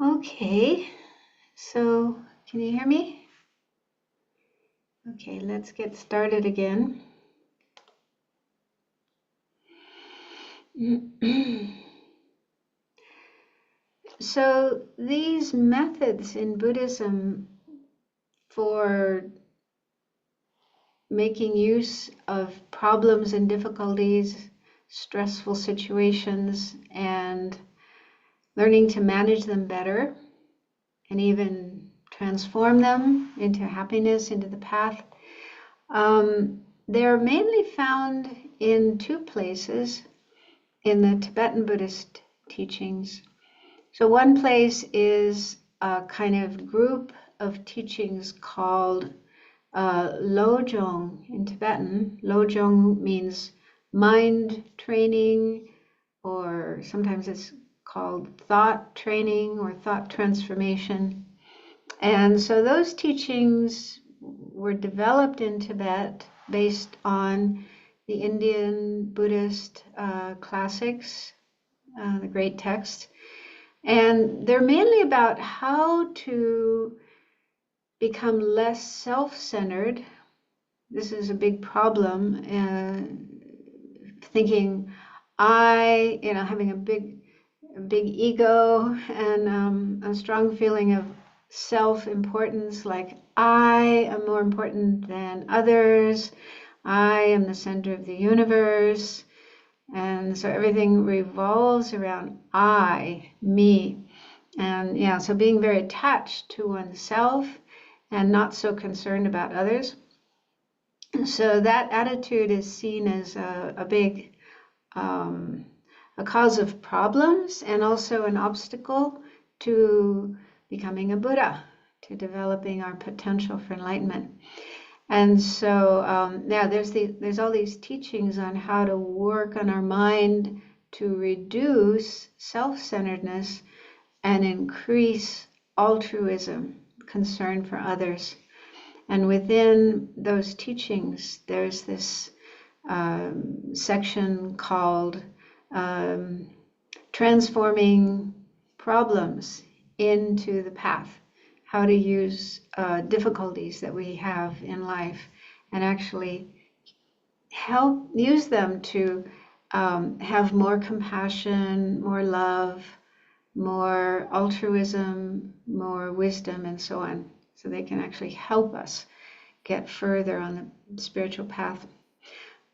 Okay, so can you hear me? Okay, let's get started again. So these methods in Buddhism for making use of problems and difficulties, stressful situations, and learning to manage them better, and even transform them into happiness, into the path. They're mainly found in two places in the Tibetan Buddhist teachings. So one place is a kind of group of teachings called Lojong in Tibetan. Lojong means mind training, or sometimes it's called thought training or thought transformation. And so those teachings were developed in Tibet based on the Indian Buddhist classics, the great texts. And they're mainly about how to become less self-centered. This is a big problem, thinking having a big ego and a strong feeling of self-importance, like I am more important than others. I am the center of the universe. And so everything revolves around I, me. And yeah, so being very attached to oneself and not so concerned about others. So that attitude is seen as a big a cause of problems, and also an obstacle to becoming a Buddha, to developing our potential for enlightenment. And so, there's all these teachings on how to work on our mind to reduce self-centeredness and increase altruism, concern for others. And within those teachings, there's this section called transforming problems into the path. How to use difficulties that we have in life and actually help use them to have more compassion, more love, more altruism, more wisdom, and so on. So they can actually help us get further on the spiritual path.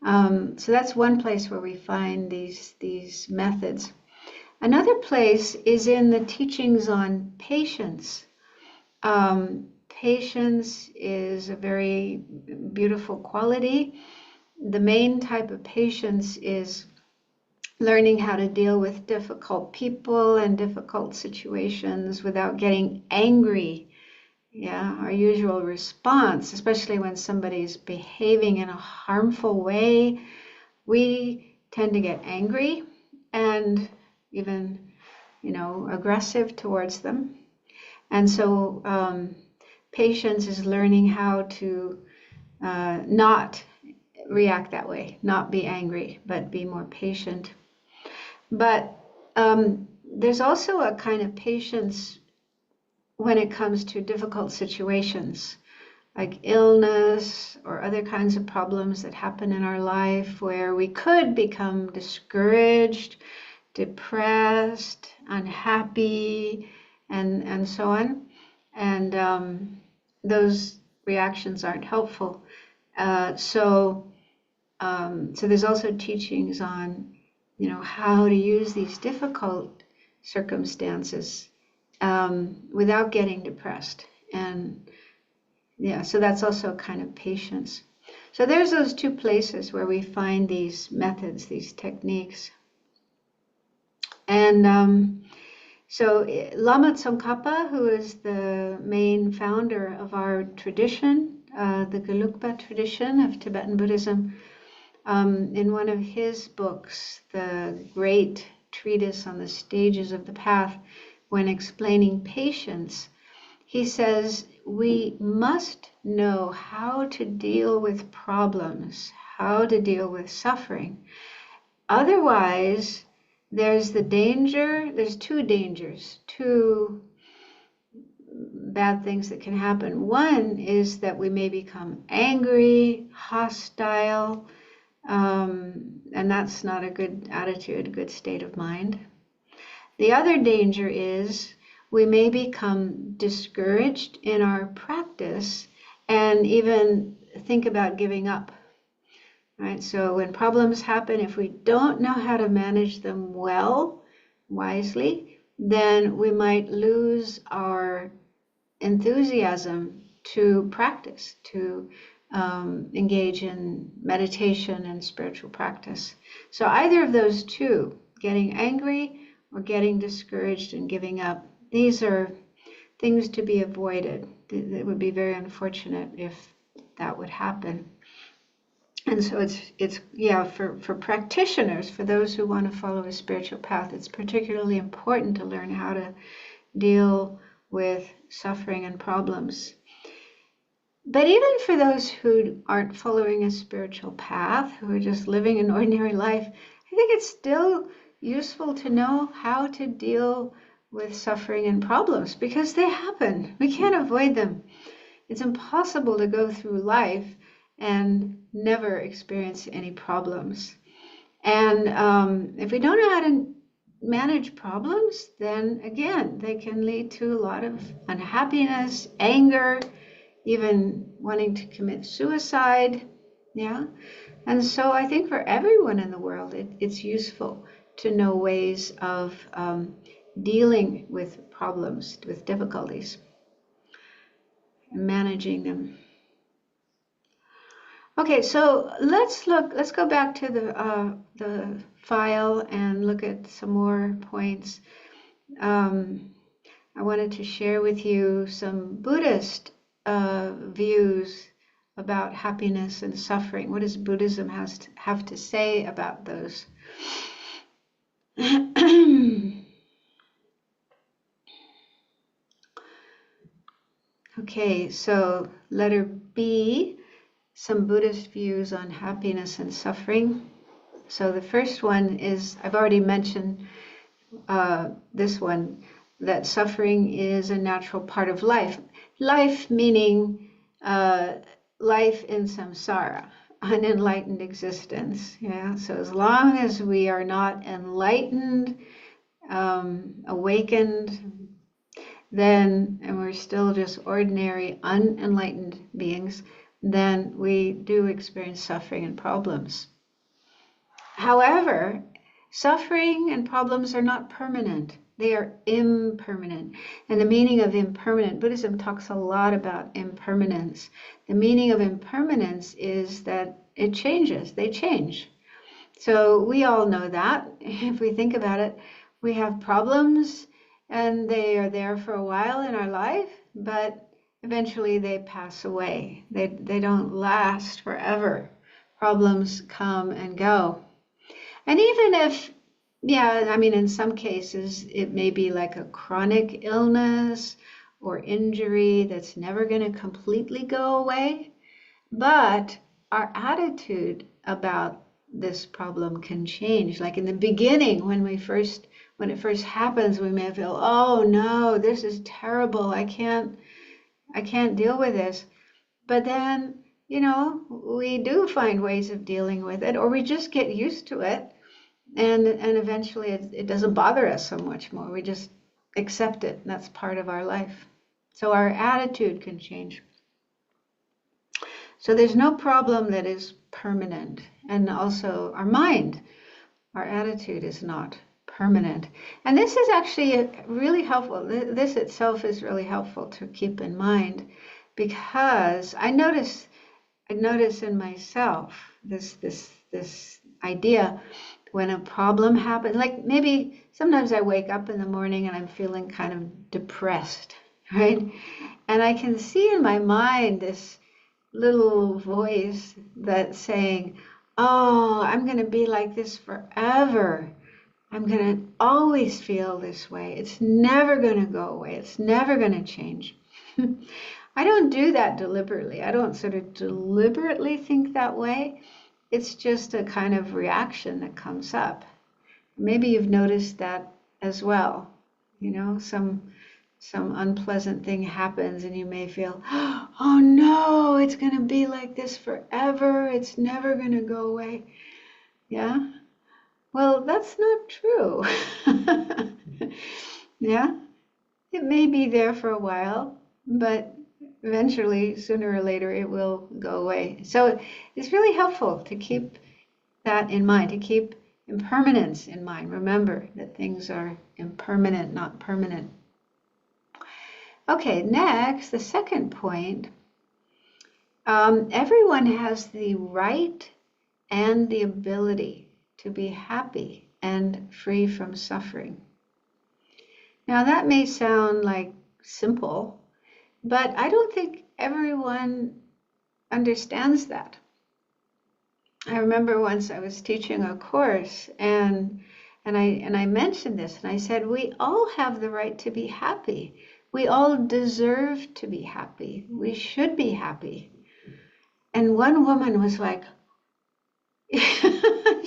So that's one place where we find these methods. Another place is in the teachings on patience. Patience is a very beautiful quality. The main type of patience is learning how to deal with difficult people and difficult situations without getting angry. Yeah, our usual response, especially when somebody's behaving in a harmful way, we tend to get angry and even, aggressive towards them. And so patience is learning how to not react that way, not be angry, but be more patient. But there's also a kind of patience when it comes to difficult situations, like illness or other kinds of problems that happen in our life, where we could become discouraged, depressed, unhappy, and so on. And those reactions aren't helpful. So there's also teachings on, how to use these difficult circumstances without getting depressed. And yeah, so that's also a kind of patience. So there's those two places where we find these methods, these techniques. And so Lama Tsong Khapa, who is the main founder of our tradition, the Gelugpa tradition of Tibetan Buddhism, in one of his books, the great treatise on the stages of the path, when explaining patience, he says we must know how to deal with problems, how to deal with suffering. Otherwise, there's two dangers, two bad things that can happen. One is that we may become angry, hostile, and that's not a good attitude, a good state of mind. The other danger is we may become discouraged in our practice and even think about giving up. Right? So when problems happen, if we don't know how to manage them well, wisely, then we might lose our enthusiasm to practice, to engage in meditation and spiritual practice. So either of those two, getting angry or getting discouraged and giving up, these are things to be avoided. It would be very unfortunate if that would happen. And so it's for practitioners, for those who want to follow a spiritual path, it's particularly important to learn how to deal with suffering and problems. But even for those who aren't following a spiritual path, who are just living an ordinary life, I think it's still useful to know how to deal with suffering and problems, because they happen. We can't avoid them. It's impossible to go through life and never experience any problems. And if we don't know how to manage problems, then again, they can lead to a lot of unhappiness, anger, even wanting to commit suicide. Yeah. And so I think for everyone in the world, it's useful to know ways of dealing with problems, with difficulties, and managing them. Okay, so let's go back to the file and look at some more points. I wanted to share with you some Buddhist views about happiness and suffering. What does Buddhism have to say about those? Okay, so letter B, some Buddhist views on happiness and suffering. So the first one is, I've already mentioned this one, that suffering is a natural part of life. Life meaning life in samsara, unenlightened existence. Yeah. So as long as we are not enlightened, awakened, then, and we're still just ordinary, unenlightened beings, then we do experience suffering and problems. However, suffering and problems are not permanent. They are impermanent. And the meaning of impermanent, Buddhism talks a lot about impermanence. The meaning of impermanence is that it changes. They change. So we all know that. If we think about it, we have problems and they are there for a while in our life, but eventually they pass away. They don't last forever. Problems come and go. And even if, in some cases, it may be like a chronic illness or injury that's never going to completely go away. But our attitude about this problem can change. Like in the beginning, when it first happens, we may feel, oh no, this is terrible. I can't deal with this. But then, we do find ways of dealing with it, or we just get used to it. And eventually it doesn't bother us so much more. We just accept it. That's part of our life. So our attitude can change. So there's no problem that is permanent. And also our mind, our attitude is not permanent. And this is actually really helpful. This itself is really helpful to keep in mind, because I notice in myself this idea when a problem happens, like maybe sometimes I wake up in the morning and I'm feeling kind of depressed, right? And I can see in my mind this little voice that's saying, oh, I'm going to be like this forever. I'm going to always feel this way. It's never going to go away. It's never going to change. I don't do that deliberately. I don't sort of deliberately think that way. It's just a kind of reaction that comes up. Maybe you've noticed that as well. Some some unpleasant thing happens and you may feel, oh no, it's going to be like this forever. It's never going to go away. Yeah? Well, that's not true. Yeah? It may be there for a while, but eventually, sooner or later, it will go away. So it's really helpful to keep that in mind, to keep impermanence in mind. Remember that things are impermanent, not permanent. Okay, next, the second point. Everyone has the right and the ability to be happy and free from suffering. Now, that may sound like simple, but I don't think everyone understands that. I remember once I was teaching a course and I mentioned this, and I said, we all have the right to be happy. We all deserve to be happy. We should be happy. And one woman was like,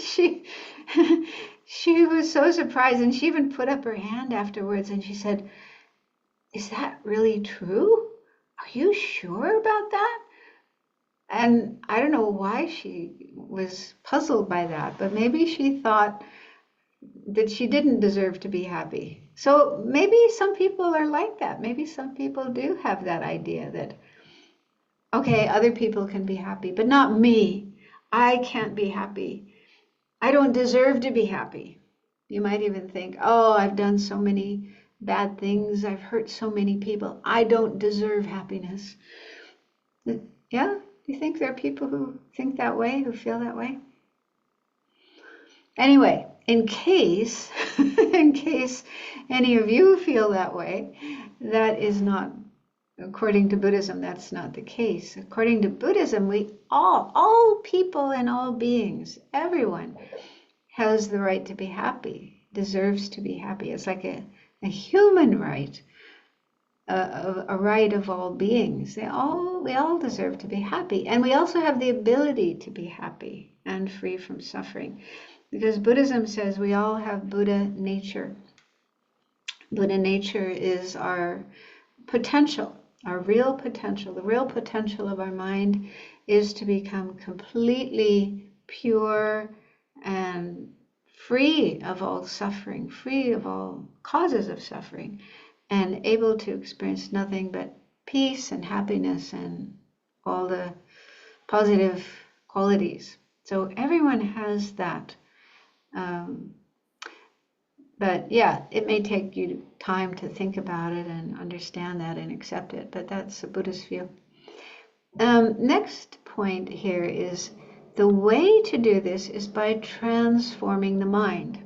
she was so surprised, and she even put up her hand afterwards and she said, is that really true? Are you sure about that? And I don't know why she was puzzled by that, but maybe she thought that she didn't deserve to be happy. So maybe some people are like that. Maybe some people do have that idea that, okay, other people can be happy, but not me. I can't be happy. I don't deserve to be happy. You might even think, oh, I've done so many bad things. I've hurt so many people. I don't deserve happiness. Yeah? Do you think there are people who think that way, who feel that way? Anyway, in case any of you feel that way, that is not, according to Buddhism, that's not the case. According to Buddhism, we all people and all beings, everyone has the right to be happy, deserves to be happy. It's like a human right, a right of all beings. We all deserve to be happy. And we also have the ability to be happy and free from suffering. Because Buddhism says we all have Buddha nature. Buddha nature is our potential, our real potential. The real potential of our mind is to become completely pure and free of all suffering, free of all causes of suffering, and able to experience nothing but peace and happiness and all the positive qualities. So everyone has that. But yeah, it may take you time to think about it and understand that and accept it, but that's a Buddhist view. Next point here is the way to do this is by transforming the mind.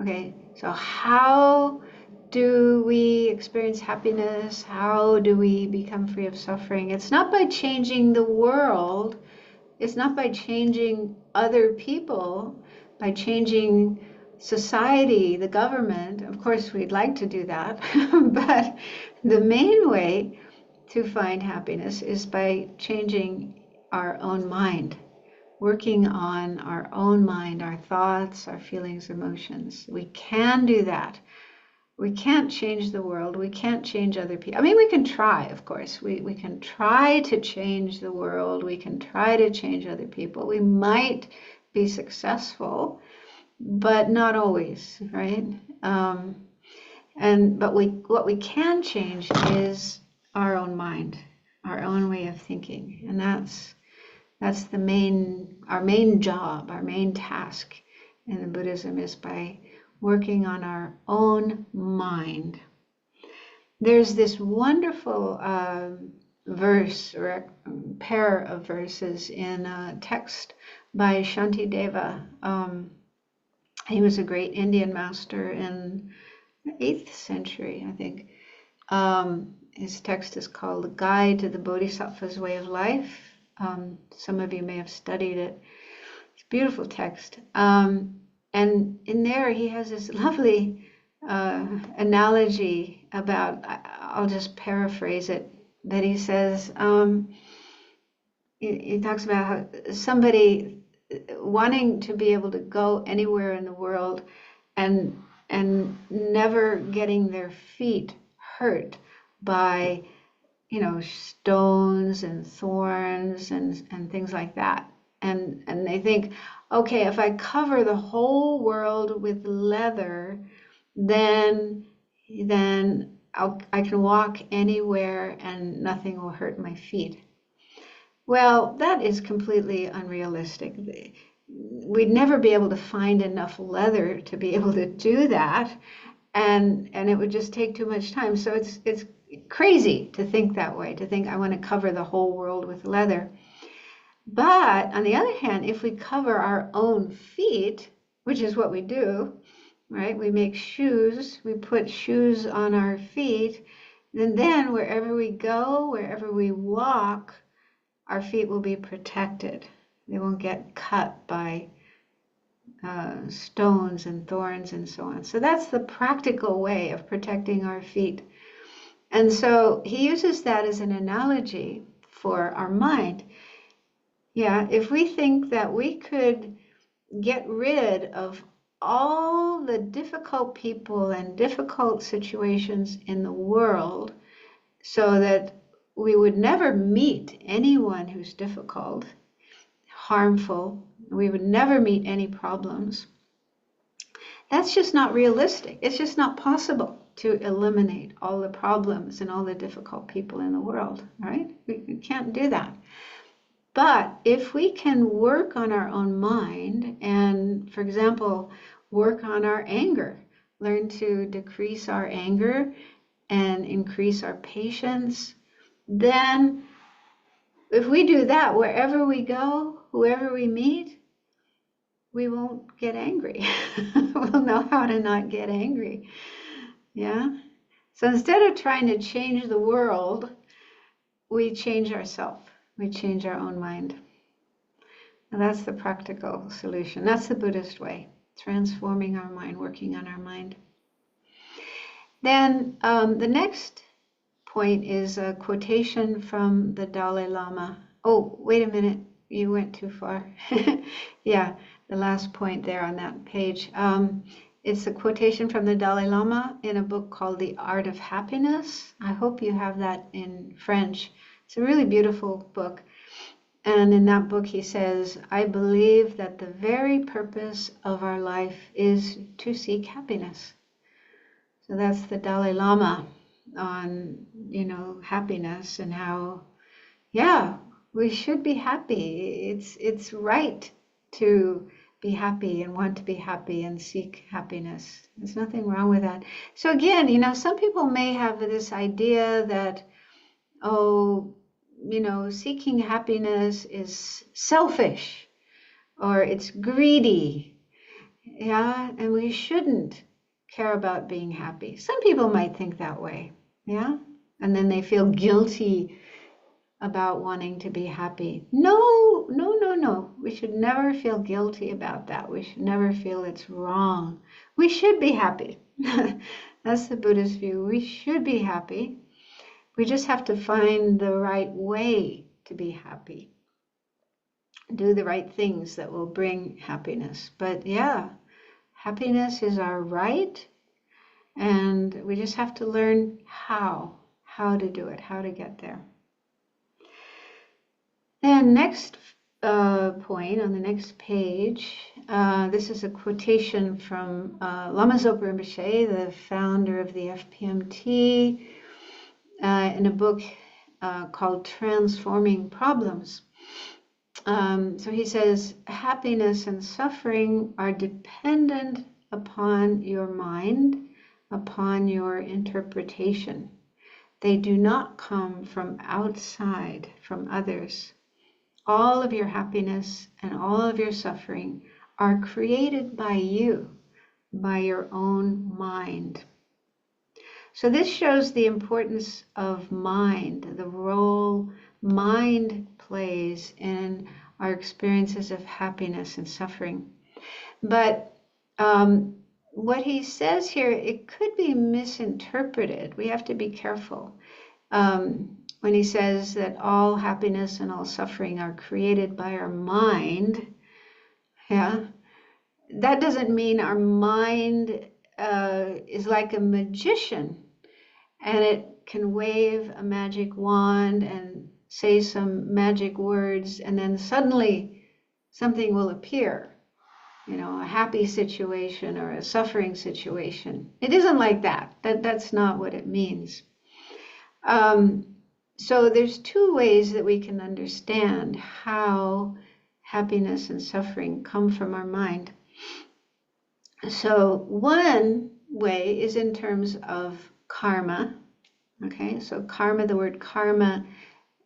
Okay, so how do we experience happiness? How do we become free of suffering? It's not by changing the world. It's not by changing other people, by changing society, the government. Of course, we'd like to do that, but the main way to find happiness is by changing our own mind, working on our own mind, our thoughts, our feelings, emotions. We can do that. We can't change the world. We can't change other people. I mean, we can try, of course. We can try to change the world. We can try to change other people. We might be successful, but not always, right? But what we can change is our own mind, our own way of thinking, and that's our main job, our main task in the Buddhism is by working on our own mind. There's this wonderful verse or pair of verses in a text by Shantideva. He was a great Indian master in the 8th century, I think. His text is called The Guide to the Bodhisattva's Way of Life. Some of you may have studied it. It's a beautiful text. And in there, he has this lovely analogy about, I'll just paraphrase it, that he says, he talks about how somebody wanting to be able to go anywhere in the world and never getting their feet hurt by, stones and thorns and things like that. And they think, okay, if I cover the whole world with leather, then I can walk anywhere and nothing will hurt my feet. Well, that is completely unrealistic. We'd never be able to find enough leather to be able to do that, and it would just take too much time. So it's crazy to think that way, to think I want to cover the whole world with leather. But on the other hand, if we cover our own feet, which is what we do, right? We make shoes, we put shoes on our feet, and then wherever we go, wherever we walk, our feet will be protected. They won't get cut by stones and thorns and so on. So that's the practical way of protecting our feet. And so he uses that as an analogy for our mind. Yeah, if we think that we could get rid of all the difficult people and difficult situations in the world so that we would never meet anyone who's difficult, harmful, we would never meet any problems, that's just not realistic. It's just not possible to eliminate all the problems and all the difficult people in the world, right? We can't do that. But if we can work on our own mind and, for example, work on our anger, learn to decrease our anger and increase our patience, then if we do that, wherever we go, whoever we meet, we won't get angry. We'll know how to not get angry. Yeah? So instead of trying to change the world, we change ourselves. We change our own mind. And that's the practical solution. That's the Buddhist way, transforming our mind, working on our mind. Then the next point is a quotation from the Dalai Lama. Oh, wait a minute. You went too far. Yeah, the last point there on that page. It's a quotation from the Dalai Lama in a book called The Art of Happiness. I hope you have that in French. It's a really beautiful book. And in that book he says, I believe that the very purpose of our life is to seek happiness. So that's the Dalai Lama on, happiness and how, yeah, we should be happy. It's right to be happy and want to be happy and seek happiness. There's nothing wrong with that. So again, some people may have this idea that, seeking happiness is selfish or it's greedy. Yeah, and we shouldn't care about being happy. Some people might think that way. Yeah, and then they feel guilty about wanting to be happy. No. We should never feel guilty about that. We should never feel it's wrong. We should be happy. That's the Buddhist view. We should be happy. We just have to find the right way to be happy. Do the right things that will bring happiness. But yeah, happiness is our right. And we just have to learn how to do it, how to get there. Then next point on the next page, this is a quotation from Lama Zopa Rinpoche, the founder of the FPMT, in a book called Transforming Problems. So he says, happiness and suffering are dependent upon your mind, upon your interpretation. They do not come from outside, from others. All of your happiness and all of your suffering are created by you, by your own mind. So this shows the importance of mind, the role mind plays in our experiences of happiness and suffering. But what he says here, it could be misinterpreted. We have to be careful. When he says that all happiness and all suffering are created by our mind, yeah, that doesn't mean our mind is like a magician and it can wave a magic wand and say some magic words, and then suddenly something will appear, a happy situation or a suffering situation. It isn't like that. That's not what it means. So there's two ways that we can understand how happiness and suffering come from our mind. So one way is in terms of karma. Okay, so karma, the word karma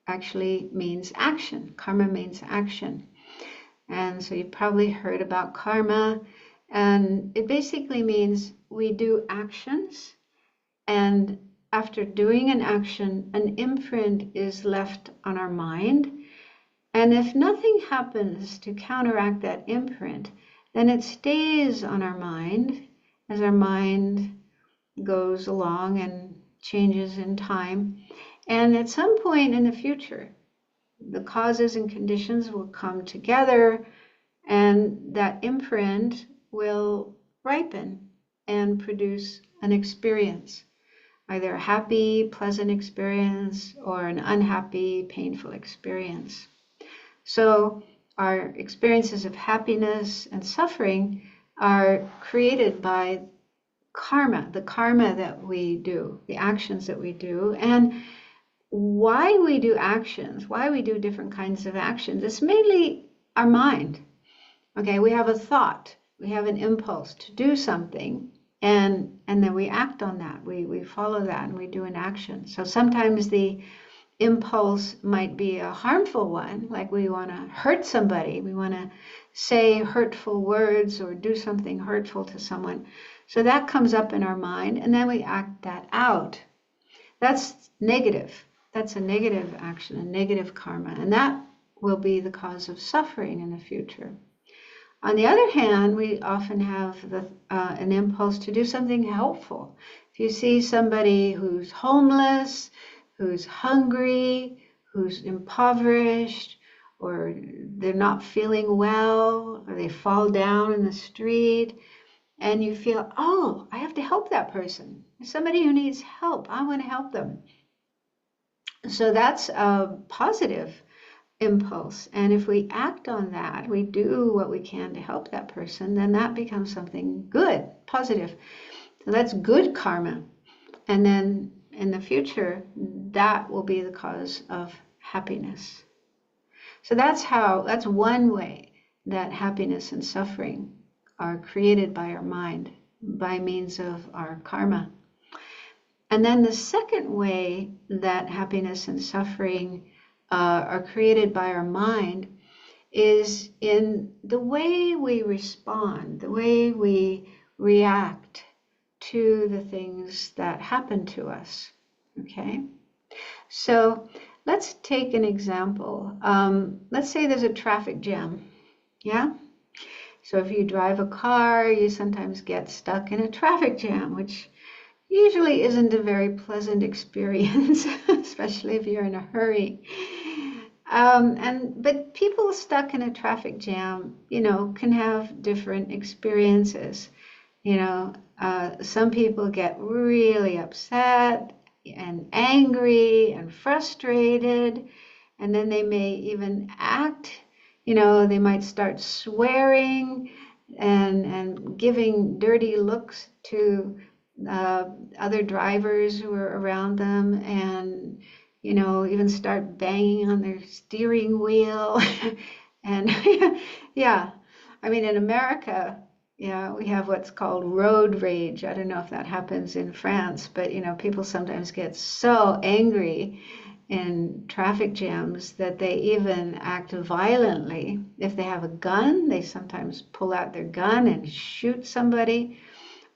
actually means action. Karma means action. And so you've probably heard about karma. And it basically means we do actions, and after doing an action, an imprint is left on our mind. And if nothing happens to counteract that imprint, then it stays on our mind as our mind goes along and changes in time. And at some point in the future, the causes and conditions will come together, and that imprint will ripen and produce an experience, either a happy, pleasant experience or an unhappy, painful experience. So our experiences of happiness and suffering are created by karma, the karma that we do, the actions that we do. And why we do actions, why we do different kinds of actions, it's mainly our mind. Okay, we have a thought, we have an impulse to do something, and then we act on that. We follow that and we do an action. So sometimes the impulse might be a harmful one, like we want to hurt somebody, we want to say hurtful words or do something hurtful to someone. So that comes up in our mind, and then we act that out. That's negative. That's a negative action, a negative karma, and that will be the cause of suffering in the future. On the other hand, we often have an impulse to do something helpful. If you see somebody who's homeless, who's hungry, who's impoverished, or they're not feeling well, or they fall down in the street, and you feel, oh, I have to help that person. There's somebody who needs help. I want to help them. So that's a positive impulse. And if we act on that, we do what we can to help that person, then that becomes something good, positive. So that's good karma. And then in the future, that will be the cause of happiness. So that's one way that happiness and suffering are created by our mind, by means of our karma. And then the second way that happiness and suffering are created by our mind is in the way we respond, the way we react to the things that happen to us. Okay? So let's take an example. Let's say there's a traffic jam. Yeah? So if you drive a car, you sometimes get stuck in a traffic jam, which usually isn't a very pleasant experience, especially if you're in a hurry. But people stuck in a traffic jam, can have different experiences. Some people get really upset and angry and frustrated, and then they may even act. They might start swearing and giving dirty looks to other drivers who are around them, and even start banging on their steering wheel. And yeah, I mean, in America, we have what's called road rage. I don't know if that happens in France, but people sometimes get so angry in traffic jams that they even act violently. If they have a gun, they sometimes pull out their gun and shoot somebody,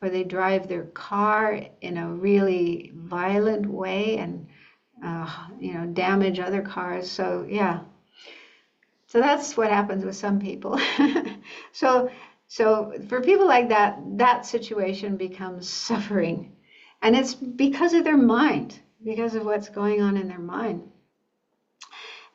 or they drive their car in a really violent way and damage other cars. So yeah, so that's what happens with some people. So for people like that, that situation becomes suffering, and it's because of their mind, because of what's going on in their mind.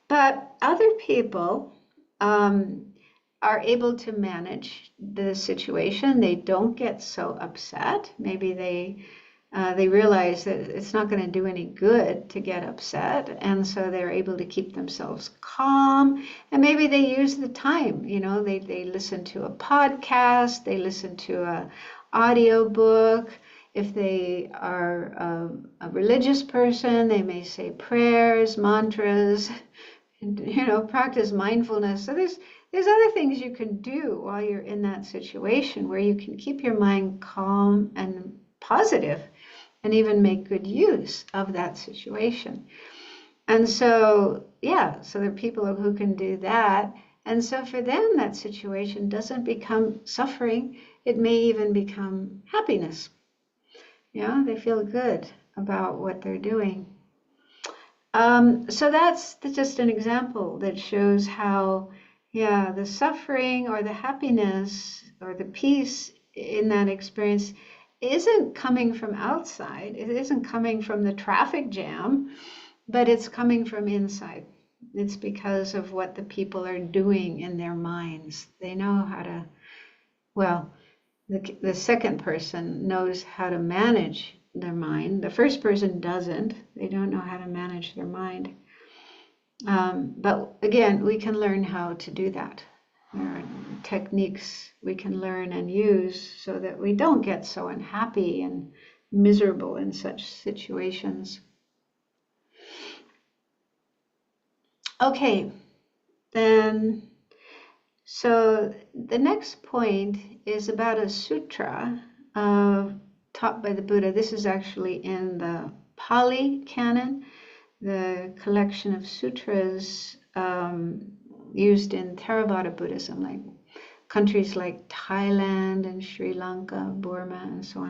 But other people are able to manage the situation. They don't get so upset. Maybe they they realize that it's not going to do any good to get upset, and so they're able to keep themselves calm. And maybe they use the time, they listen to a podcast, they listen to a audio book. If they are a religious person, they may say prayers, mantras, and, practice mindfulness. So there's other things you can do while you're in that situation where you can keep your mind calm and positive and even make good use of that situation. And so, so there are people who can do that. And so for them, that situation doesn't become suffering. It may even become happiness. They feel good about what they're doing. So that's just an example that shows how, the suffering or the happiness or the peace in that experience isn't coming from outside. It isn't coming from the traffic jam, but it's coming from inside. It's because of what the people are doing in their minds. They know how to, the second person knows how to manage their mind. The first person doesn't. They don't know how to manage their mind. But again, we can learn how to do that. There are techniques we can learn and use so that we don't get so unhappy and miserable in such situations. Okay, then, so the next point is about a sutra taught by the Buddha. This is actually in the Pali Canon, the collection of sutras used in Theravada Buddhism, like countries like Thailand and Sri Lanka, Burma, and so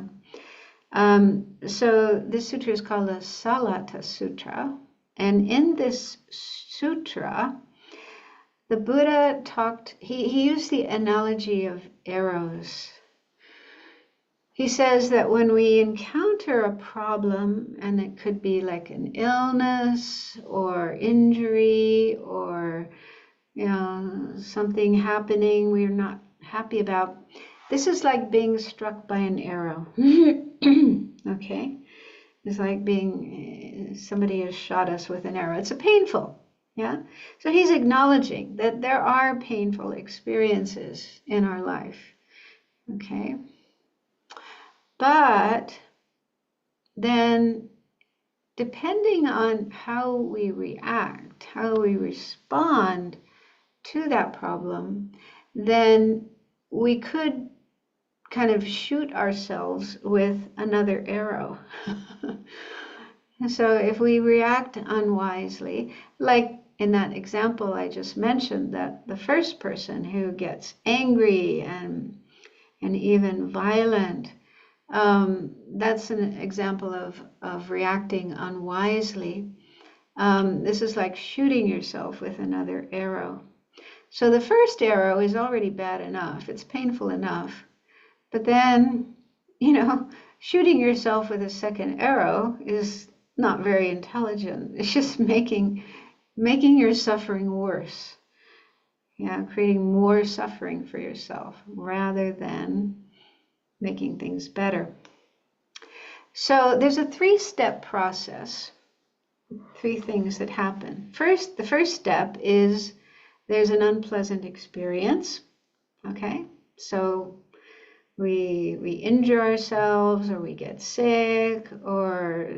on. So this sutra is called the Salata Sutra. And in this sutra, the Buddha he used the analogy of arrows. He says that when we encounter a problem, and it could be like an illness or injury or something happening we're not happy about, this is like being struck by an arrow. Okay, it's like being somebody has shot us with an arrow. It's painful. So he's acknowledging that there are painful experiences in our life. Okay. But then, depending on how we react, how we respond to that problem, then we could kind of shoot ourselves with another arrow. So if we react unwisely, like in that example I just mentioned, that the first person who gets angry and even violent, that's an example of reacting unwisely. This is like shooting yourself with another arrow. So the first arrow is already bad enough. It's painful enough. But then, shooting yourself with a second arrow is not very intelligent. It's just making your suffering worse. Creating more suffering for yourself rather than making things better. So there's a 3-step process, 3 things that happen. The first step is there's an unpleasant experience. Okay, so we injure ourselves, or we get sick, or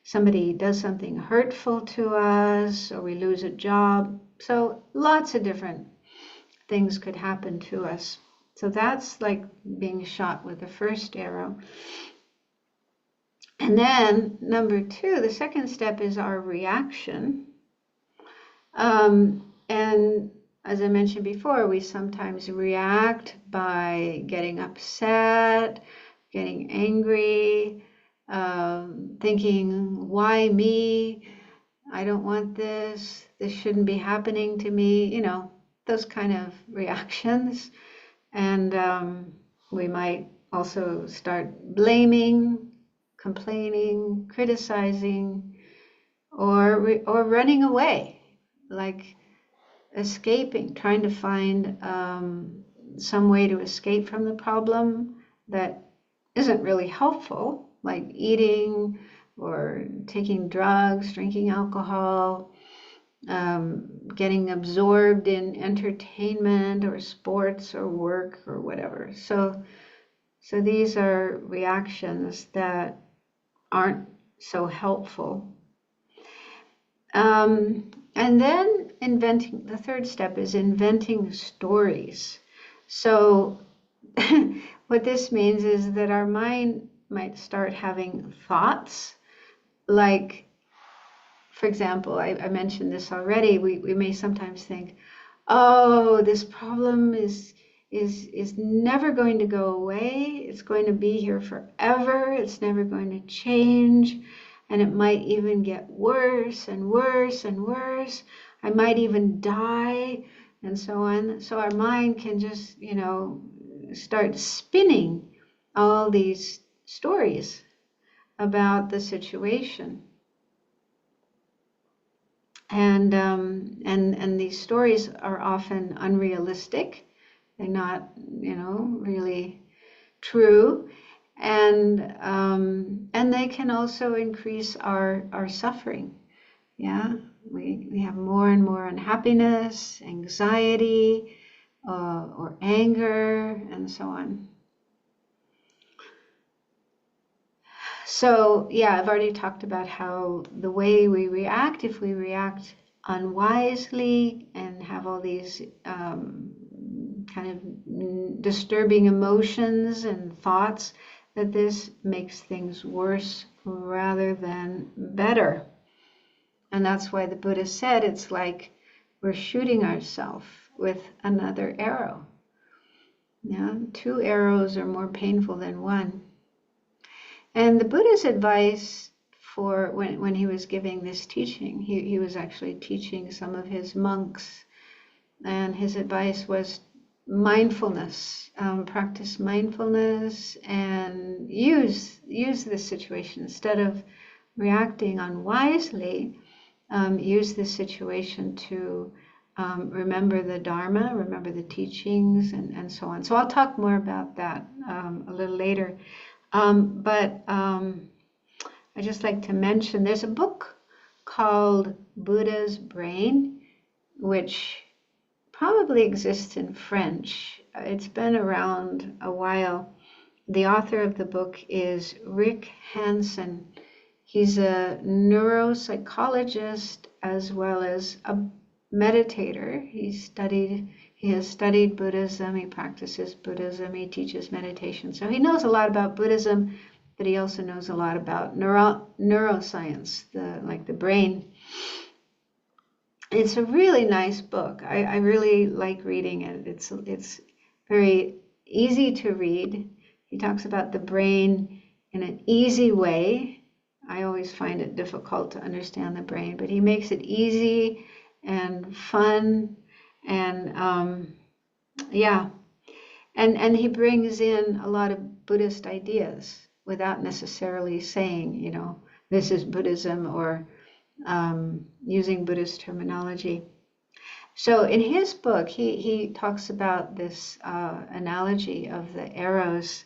somebody does something hurtful to us, or we lose a job. So lots of different things could happen to us. So that's like being shot with the first arrow. And then number 2, the second step is our reaction. And as I mentioned before, we sometimes react by getting upset, getting angry, thinking, why me? I don't want this. This shouldn't be happening to me. Those kind of reactions. And we might also start blaming, complaining, criticizing, or running away, like escaping, trying to find some way to escape from the problem that isn't really helpful, like eating or taking drugs, drinking alcohol, getting absorbed in entertainment or sports or work or whatever. So these are reactions that aren't so helpful. And then the third step is inventing stories. So what this means is that our mind might start having thoughts like, for example, I mentioned this already, we may sometimes think, oh, this problem is never going to go away. It's going to be here forever. It's never going to change. And it might even get worse and worse and worse. I might even die, and so on. So our mind can just, start spinning all these stories about the situation. And these stories are often unrealistic. They're not, really true. And they can also increase our suffering. Yeah, we have more and more unhappiness, anxiety, or anger, and so on. So yeah, I've already talked about how the way we react, if we react unwisely and have all these kind of disturbing emotions and thoughts, that this makes things worse rather than better. And that's why the Buddha said it's like we're shooting ourselves with another arrow. Yeah, 2 arrows are more painful than 1. And the Buddha's advice for when he was giving this teaching, he was actually teaching some of his monks, and his advice was mindfulness, practice mindfulness and use this situation instead of reacting unwisely. Use this situation to remember the Dharma, remember the teachings, and so on. So I'll talk more about that a little later. But I just like to mention there's a book called Buddha's Brain, which probably exists in French. It's been around a while. The author of the book is Rick Hansen. He's a neuropsychologist as well as a meditator. He has studied Buddhism, he practices Buddhism, he teaches meditation. So he knows a lot about Buddhism, but he also knows a lot about neuroscience, like the brain. It's a really nice book. I really like reading it. It's very easy to read. He talks about the brain in an easy way. I always find it difficult to understand the brain, but he makes it easy and fun, and and he brings in a lot of Buddhist ideas without necessarily saying, this is Buddhism or using Buddhist terminology. So in his book, he talks about this analogy of the arrows,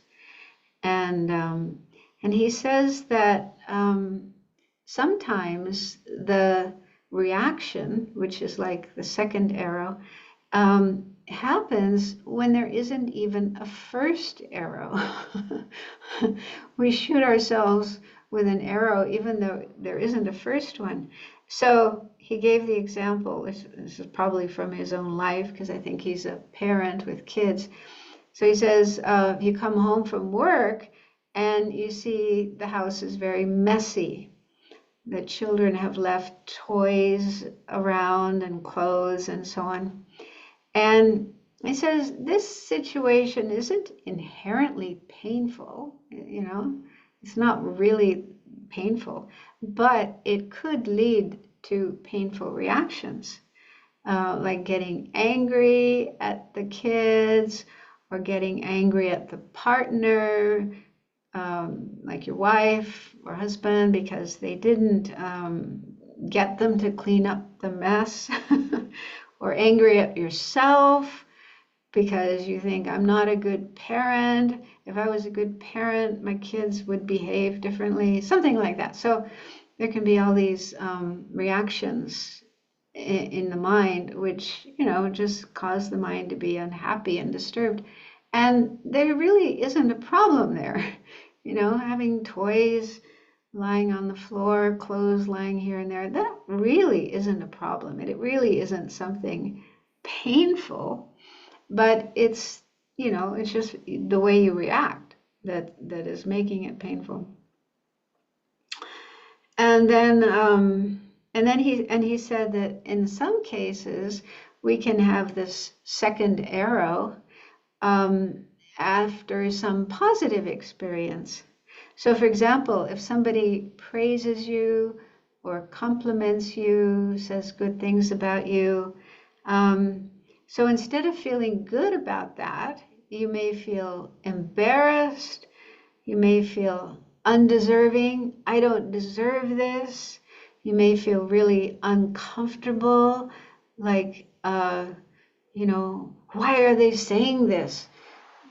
and he says that sometimes the reaction, which is like the second arrow, happens when there isn't even a first arrow. We shoot ourselves with an arrow even though there isn't a first one. So he gave the example, this is probably from his own life because I think he's a parent with kids. So he says, you come home from work and you see the house is very messy. The children have left toys around and clothes and so on. And he says, this situation isn't inherently painful, it's not really painful, but it could lead to painful reactions, like getting angry at the kids or getting angry at the partner, like your wife or husband, because they didn't get them to clean up the mess, or angry at yourself because you think, I'm not a good parent. If I was a good parent, my kids would behave differently, something like that. So there can be all these reactions in the mind, which, just cause the mind to be unhappy and disturbed. And there really isn't a problem there. Having toys lying on the floor, clothes lying here and there, that really isn't a problem. It really isn't something painful, but it's, it's just the way you react that is making it painful. And then he said that in some cases we can have this second arrow after some positive experience. So, for example, if somebody praises you or compliments you, says good things about you, so instead of feeling good about that, you may feel embarrassed, you may feel undeserving, I don't deserve this. You may feel really uncomfortable, like, why are they saying this?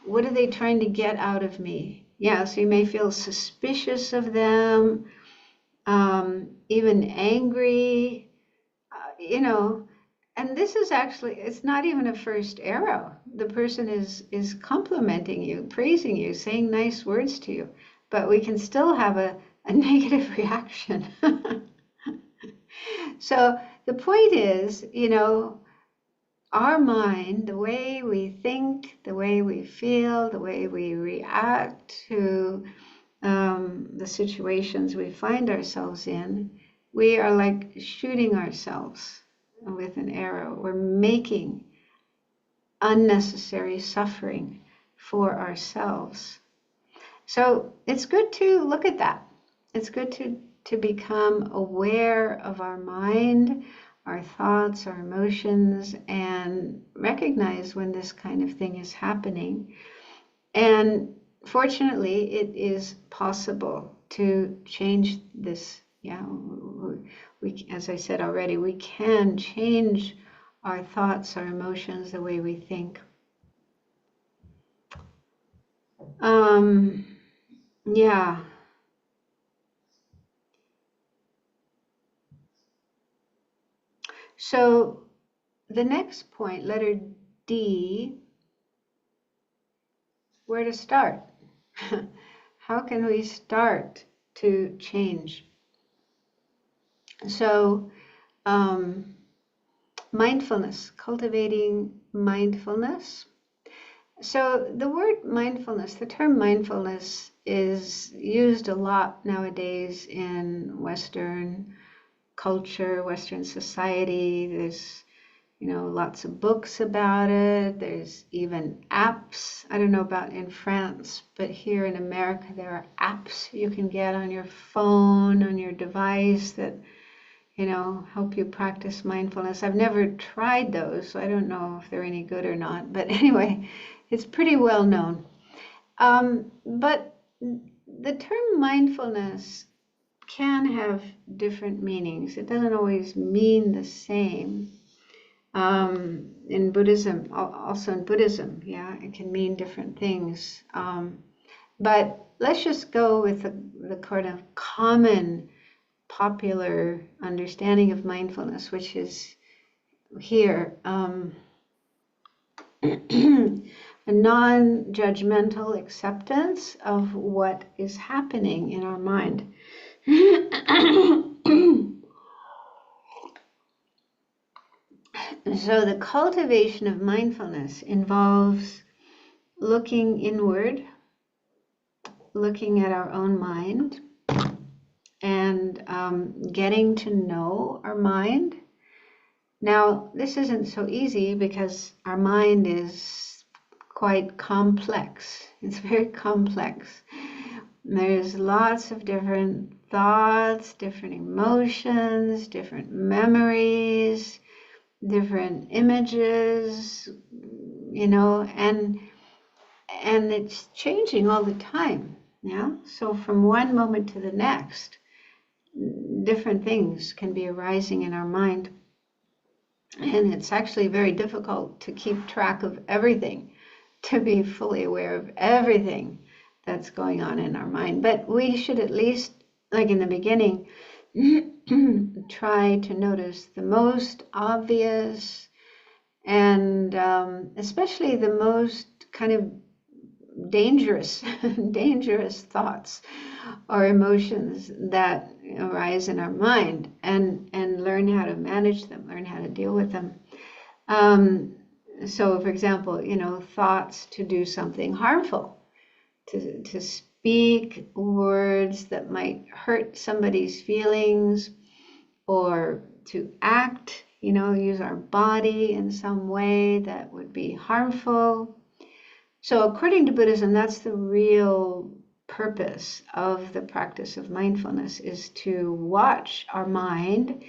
What are they trying to get out of me? Yeah, so you may feel suspicious of them, even angry, and this is actually, it's not even a first arrow. The person is complimenting you, praising you, saying nice words to you, but we can still have a negative reaction. So the point is, our mind, the way we think, the way we feel, the way we react to the situations we find ourselves in, we are like shooting ourselves with an arrow. We're making unnecessary suffering for ourselves. So it's good to look at that. It's good to become aware of our mind, our thoughts, our emotions, and recognize when this kind of thing is happening. And fortunately, it is possible to change this. Yeah, we, as I said already, we can change our thoughts, our emotions, the way we think. Yeah. So the next point, letter D, where to start? How can we start to change? So mindfulness, cultivating mindfulness. So the word mindfulness, the term mindfulness is used a lot nowadays in Western culture, Western society. There's, lots of books about it. There's even apps. I don't know about in France, but here in America, there are apps you can get on your phone, on your device that, help you practice mindfulness. I've never tried those, so I don't know if they're any good or not. But anyway, it's pretty well known. But the term mindfulness can have different meanings. It doesn't always mean the same. In Buddhism, also in Buddhism, it can mean different things. But let's just go with the kind of common, popular understanding of mindfulness, which is here, a non-judgmental acceptance of what is happening in our mind. So the cultivation of mindfulness involves looking inward, looking at our own mind, and getting to know our mind. Now, this isn't so easy because our mind is quite complex. It's very complex. There's lots of different thoughts, different emotions, different memories, different images, and it's changing all the time. So from one moment to the next, different things can be arising in our mind. And it's actually very difficult to keep track of everything, to be fully aware of everything that's going on in our mind. But we should at least, like in the beginning, try to notice the most obvious and especially the most kind of dangerous thoughts or emotions that arise in our mind, and learn how to manage them, learn how to deal with them. So for example, thoughts to do something harmful, to speak words that might hurt somebody's feelings, or to act, use our body in some way that would be harmful. So according to Buddhism, that's the real purpose of the practice of mindfulness, is to watch our mind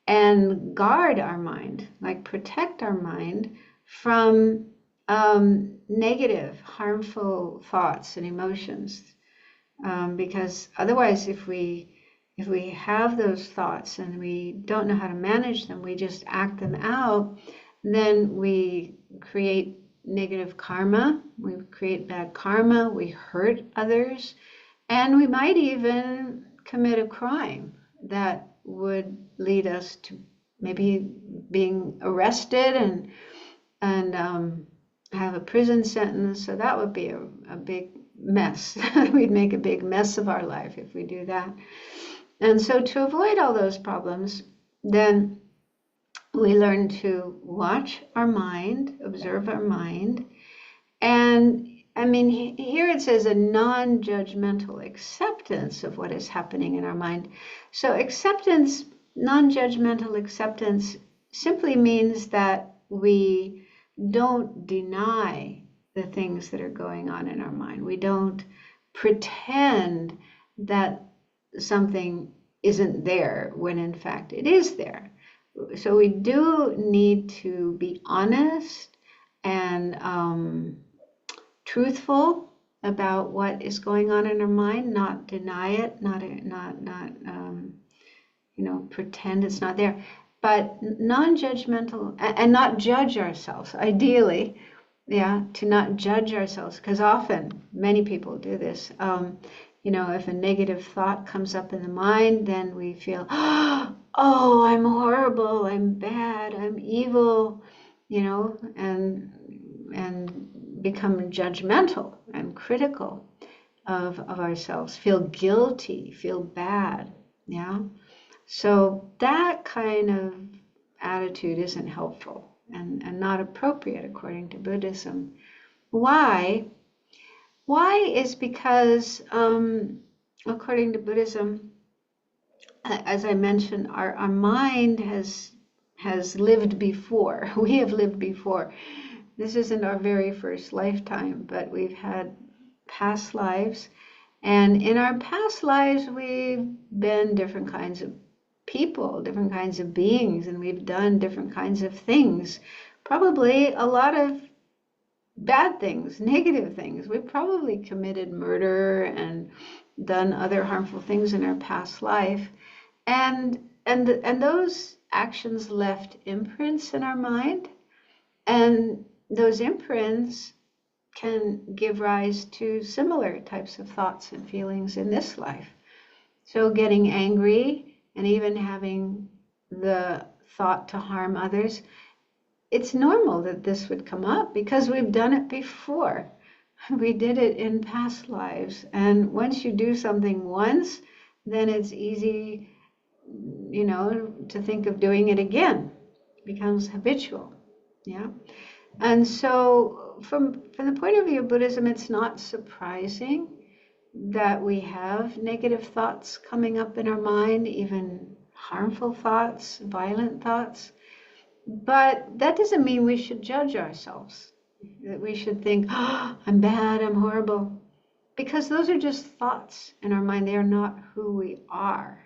and guard our mind, like protect our mind from negative, harmful thoughts and emotions. Because otherwise, if we have those thoughts and we don't know how to manage them, we just act them out, then we create negative karma, we create bad karma, we hurt others, and we might even commit a crime that would lead us to maybe being arrested and have a prison sentence. So that would be a big mess. We'd make a big mess of our life if we do that. And so to avoid all those problems, then we learn to watch our mind, observe our mind. And I mean, here it says a non-judgmental acceptance of what is happening in our mind. So acceptance, non-judgmental acceptance, simply means that we don't deny the things that are going on in our mind. We don't pretend that something isn't there when in fact it is there. So we do need to be honest and truthful about what is going on in our mind, not deny it, not pretend it's not there, but non-judgmental, and not judge ourselves. Ideally, to not judge ourselves, because often many people do this. If a negative thought comes up in the mind, then we feel, oh, I'm horrible, I'm bad, I'm evil, and become judgmental and critical of ourselves, feel guilty, feel bad, So that kind of attitude isn't helpful and not appropriate according to Buddhism. Why? Why is because, according to Buddhism, as I mentioned, our mind has lived before. We have lived before. This isn't our very first lifetime, but we've had past lives. And in our past lives, we've been different kinds of people, different kinds of beings, and we've done different kinds of things. Probably a lot of bad things, negative things. We've probably committed murder and done other harmful things in our past life. And those actions left imprints in our mind. And those imprints can give rise to similar types of thoughts and feelings in this life. So getting angry and even having the thought to harm others, it's normal that this would come up because we've done it before. We did it in past lives. And once you do something once, then it's easy, to think of doing it again. It becomes habitual. And so from the point of view of Buddhism, it's not surprising that we have negative thoughts coming up in our mind, even harmful thoughts, violent thoughts. But that doesn't mean we should judge ourselves, that we should think, oh, I'm bad, I'm horrible, because those are just thoughts in our mind. They are not who we are.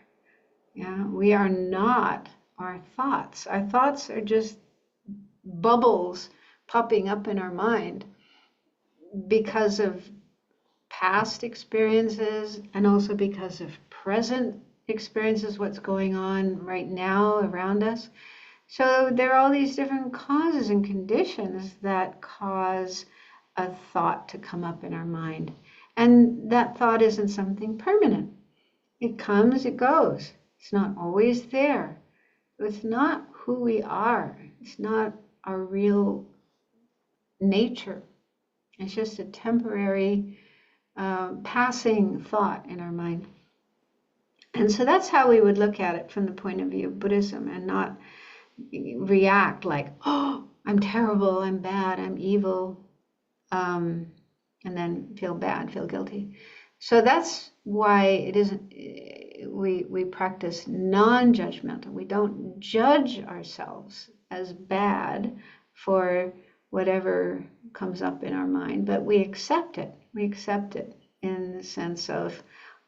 We are not our thoughts. Our thoughts are just bubbles popping up in our mind because of past experiences and also because of present experiences, what's going on right now around us. So there are all these different causes and conditions that cause a thought to come up in our mind. And that thought isn't something permanent. It comes, it goes. It's not always there. It's not who we are. It's not our real nature. It's just a temporary passing thought in our mind. And so that's how we would look at it from the point of view of Buddhism, and not react like, oh, I'm terrible, I'm bad, I'm evil, and then feel bad, feel guilty. So that's why it isn't, we practice non-judgmental. We don't judge ourselves as bad for whatever comes up in our mind, but we accept it. We accept it in the sense of,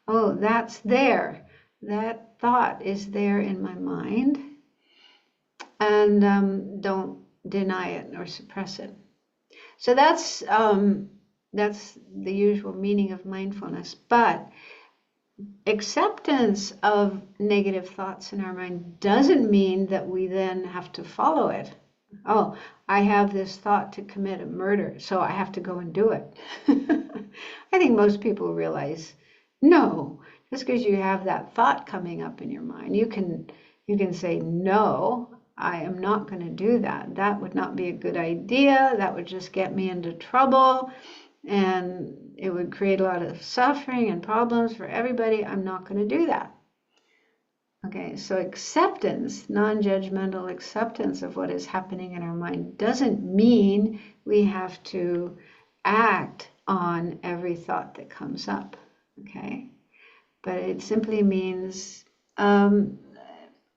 oh, that's there. That thought is there in my mind, and don't deny it or suppress it. So that's the usual meaning of mindfulness. But acceptance of negative thoughts in our mind doesn't mean that we then have to follow it. Oh, I have this thought to commit a murder, so I have to go and do it. I think most people realize, no, just because you have that thought coming up in your mind, you can say, no, I am not going to do that. That would not be a good idea. That would just get me into trouble, and it would create a lot of suffering and problems for everybody. I'm not going to do that. Okay, so acceptance, non-judgmental acceptance of what is happening in our mind doesn't mean we have to act on every thought that comes up, okay? But it simply means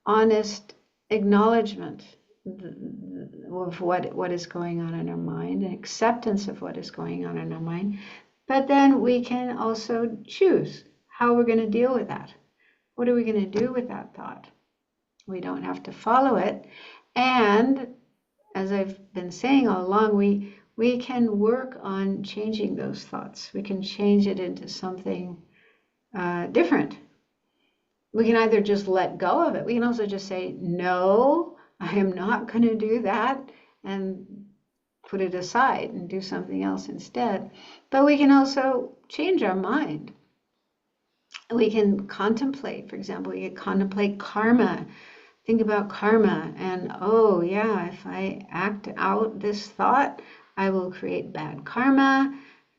honest acknowledgement of what is going on in our mind, and acceptance of what is going on in our mind. But then we can also choose how we're going to deal with that. What are we going to do with that thought? We don't have to follow it. And as I've been saying all along, we can work on changing those thoughts. We can change it into something different. We can either just let go of it. We can also just say, no, I am not going to do that, and put it aside and do something else instead. But we can also change our mind. We can contemplate, for example, we can contemplate karma. Think about karma, and oh yeah, if I act out this thought, I will create bad karma,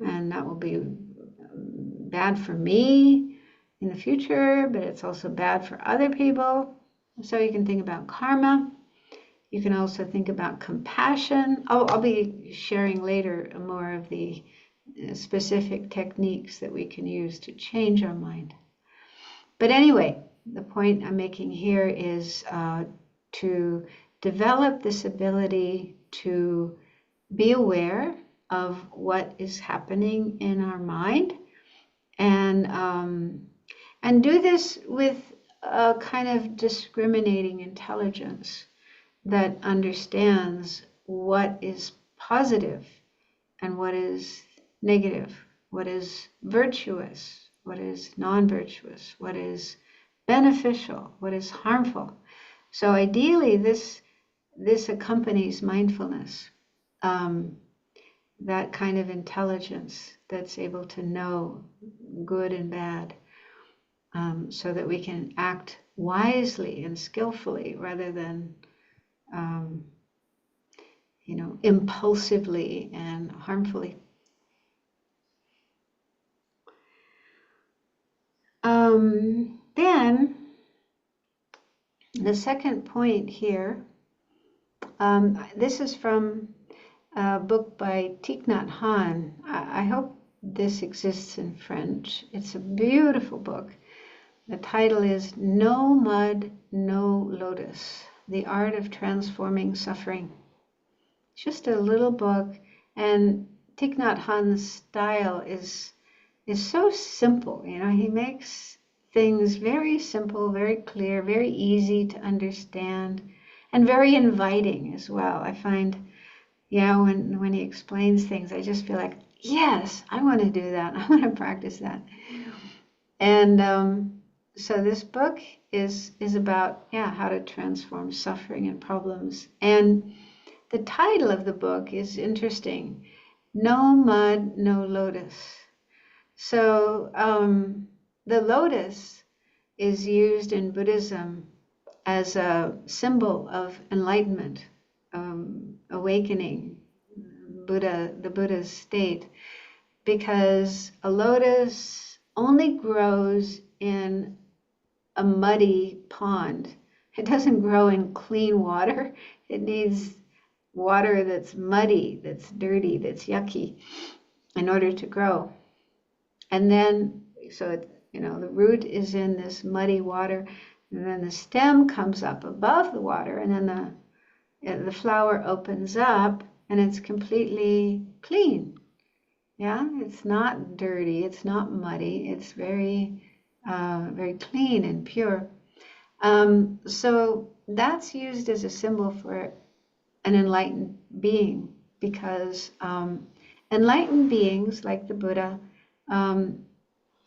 and that will be bad for me in the future, but it's also bad for other people. So you can think about karma. You can also think about compassion. I'll be sharing later more of the specific techniques that we can use to change our mind. But anyway, the point I'm making here is to develop this ability to be aware of what is happening in our mind, and do this with a kind of discriminating intelligence that understands what is positive and what is negative, what is virtuous, what is non-virtuous, what is beneficial, what is harmful. So ideally, this accompanies mindfulness, that kind of intelligence that's able to know good and bad, so that we can act wisely and skillfully rather than impulsively and harmfully. Then the second point here, this is from a book by Thich Nhat Hanh. I hope this exists in French. It's a beautiful book. The title is No Mud, No Lotus, The Art of Transforming Suffering. It's just a little book, and Thich Nhat Hanh's style is so simple. He makes things very simple, very clear, very easy to understand, and very inviting as well. I find, when he explains things, I just feel like, yes, I want to do that. I want to practice that. And So this book is about, how to transform suffering and problems. And the title of the book is interesting. No mud, no lotus. So the lotus is used in Buddhism as a symbol of enlightenment, awakening, the Buddha's state, because a lotus only grows in a muddy pond. It doesn't grow in clean water. It needs water that's muddy, that's dirty, that's yucky in order to grow. And then, so the root is in this muddy water, and then the stem comes up above the water, and then the flower opens up, and it's completely clean. Yeah, it's not dirty, it's not muddy, it's very, very clean and pure. So that's used as a symbol for an enlightened being, because enlightened beings like the Buddha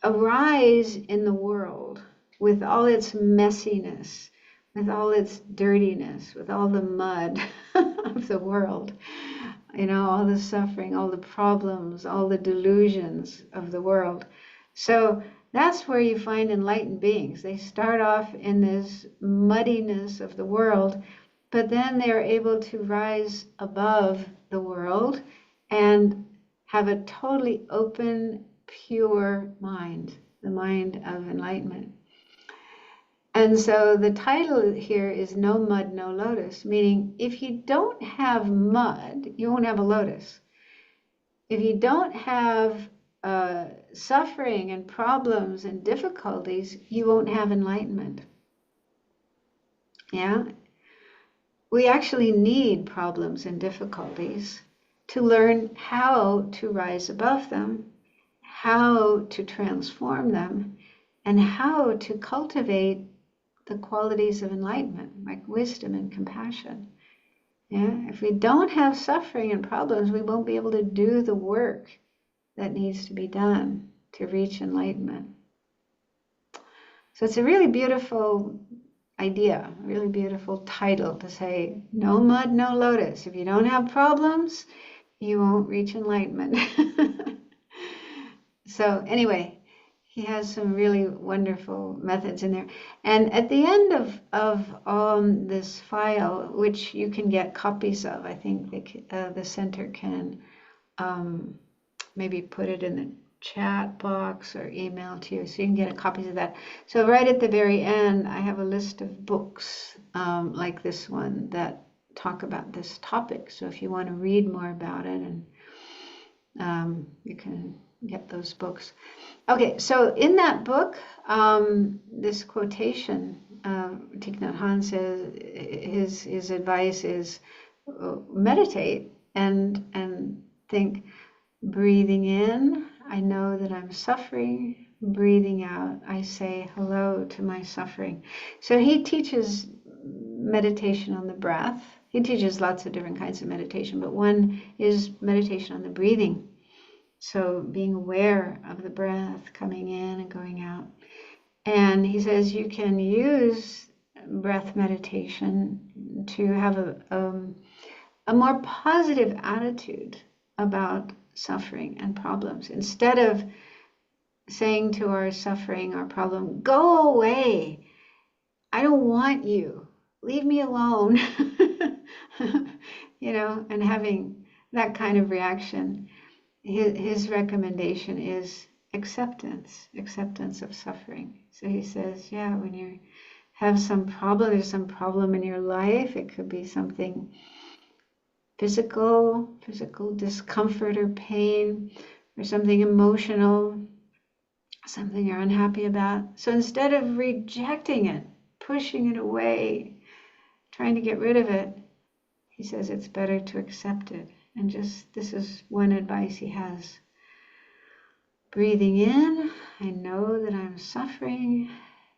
arise in the world with all its messiness, with all its dirtiness, with all the mud of the world, all the suffering, all the problems, all the delusions of the world. So that's where you find enlightened beings. They start off in this muddiness of the world, but then they're able to rise above the world and have a totally open, pure mind, the mind of enlightenment. And so the title here is No Mud, No Lotus, meaning if you don't have mud, you won't have a lotus. If you don't have suffering and problems and difficulties, you won't have enlightenment. Yeah? We actually need problems and difficulties to learn how to rise above them, how to transform them, and how to cultivate the qualities of enlightenment, like wisdom and compassion. Yeah? If we don't have suffering and problems, we won't be able to do the work that needs to be done to reach enlightenment. So it's a really beautiful idea, a really beautiful title to say, no mud, no lotus. If you don't have problems, you won't reach enlightenment. So anyway, he has some really wonderful methods in there. And at the end of this file, which you can get copies of, I think the center can maybe put it in the chat box or email to you, so you can get copies of that. So right at the very end, I have a list of books like this one that talk about this topic. So if you want to read more about it, and you can get those books. Okay, so in that book, this quotation, Thich Nhat Hanh says his advice is meditate and think, breathing in, I know that I'm suffering. Breathing out, I say hello to my suffering. So he teaches meditation on the breath. He teaches lots of different kinds of meditation, but one is meditation on the breathing. So being aware of the breath coming in and going out. And he says you can use breath meditation to have a more positive attitude about suffering and problems. Instead of saying to our suffering, our problem, go away, I don't want you, leave me alone, and having that kind of reaction. His recommendation is acceptance of suffering. So he says, when you have some problem, there's some problem in your life, it could be something physical discomfort or pain, or something emotional, something you're unhappy about. So instead of rejecting it, pushing it away, trying to get rid of it, he says it's better to accept it. And this is one advice he has. Breathing in, I know that I'm suffering.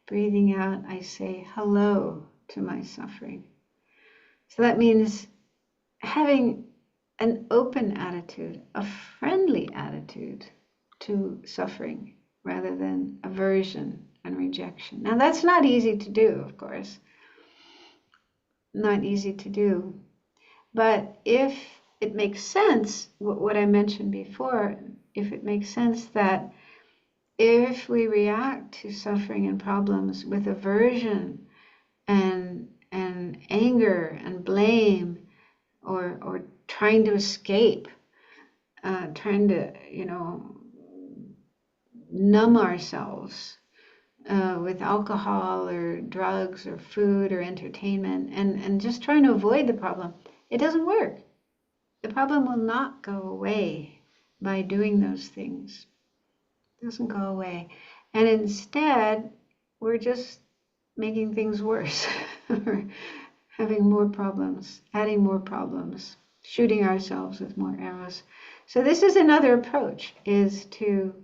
Breathing out, I say hello to my suffering. So that means having an open attitude, a friendly attitude to suffering, rather than aversion and rejection. Now, that's not easy to do, of course. Not easy to do. But if it makes sense, what I mentioned before, if it makes sense that if we react to suffering and problems with aversion and anger and blame, or trying to escape, trying to, numb ourselves with alcohol or drugs or food or entertainment, and just trying to avoid the problem, it doesn't work. The problem will not go away by doing those things. It doesn't go away. And instead, we're just making things worse. We're having more problems, adding more problems, shooting ourselves with more arrows. So this is another approach, is to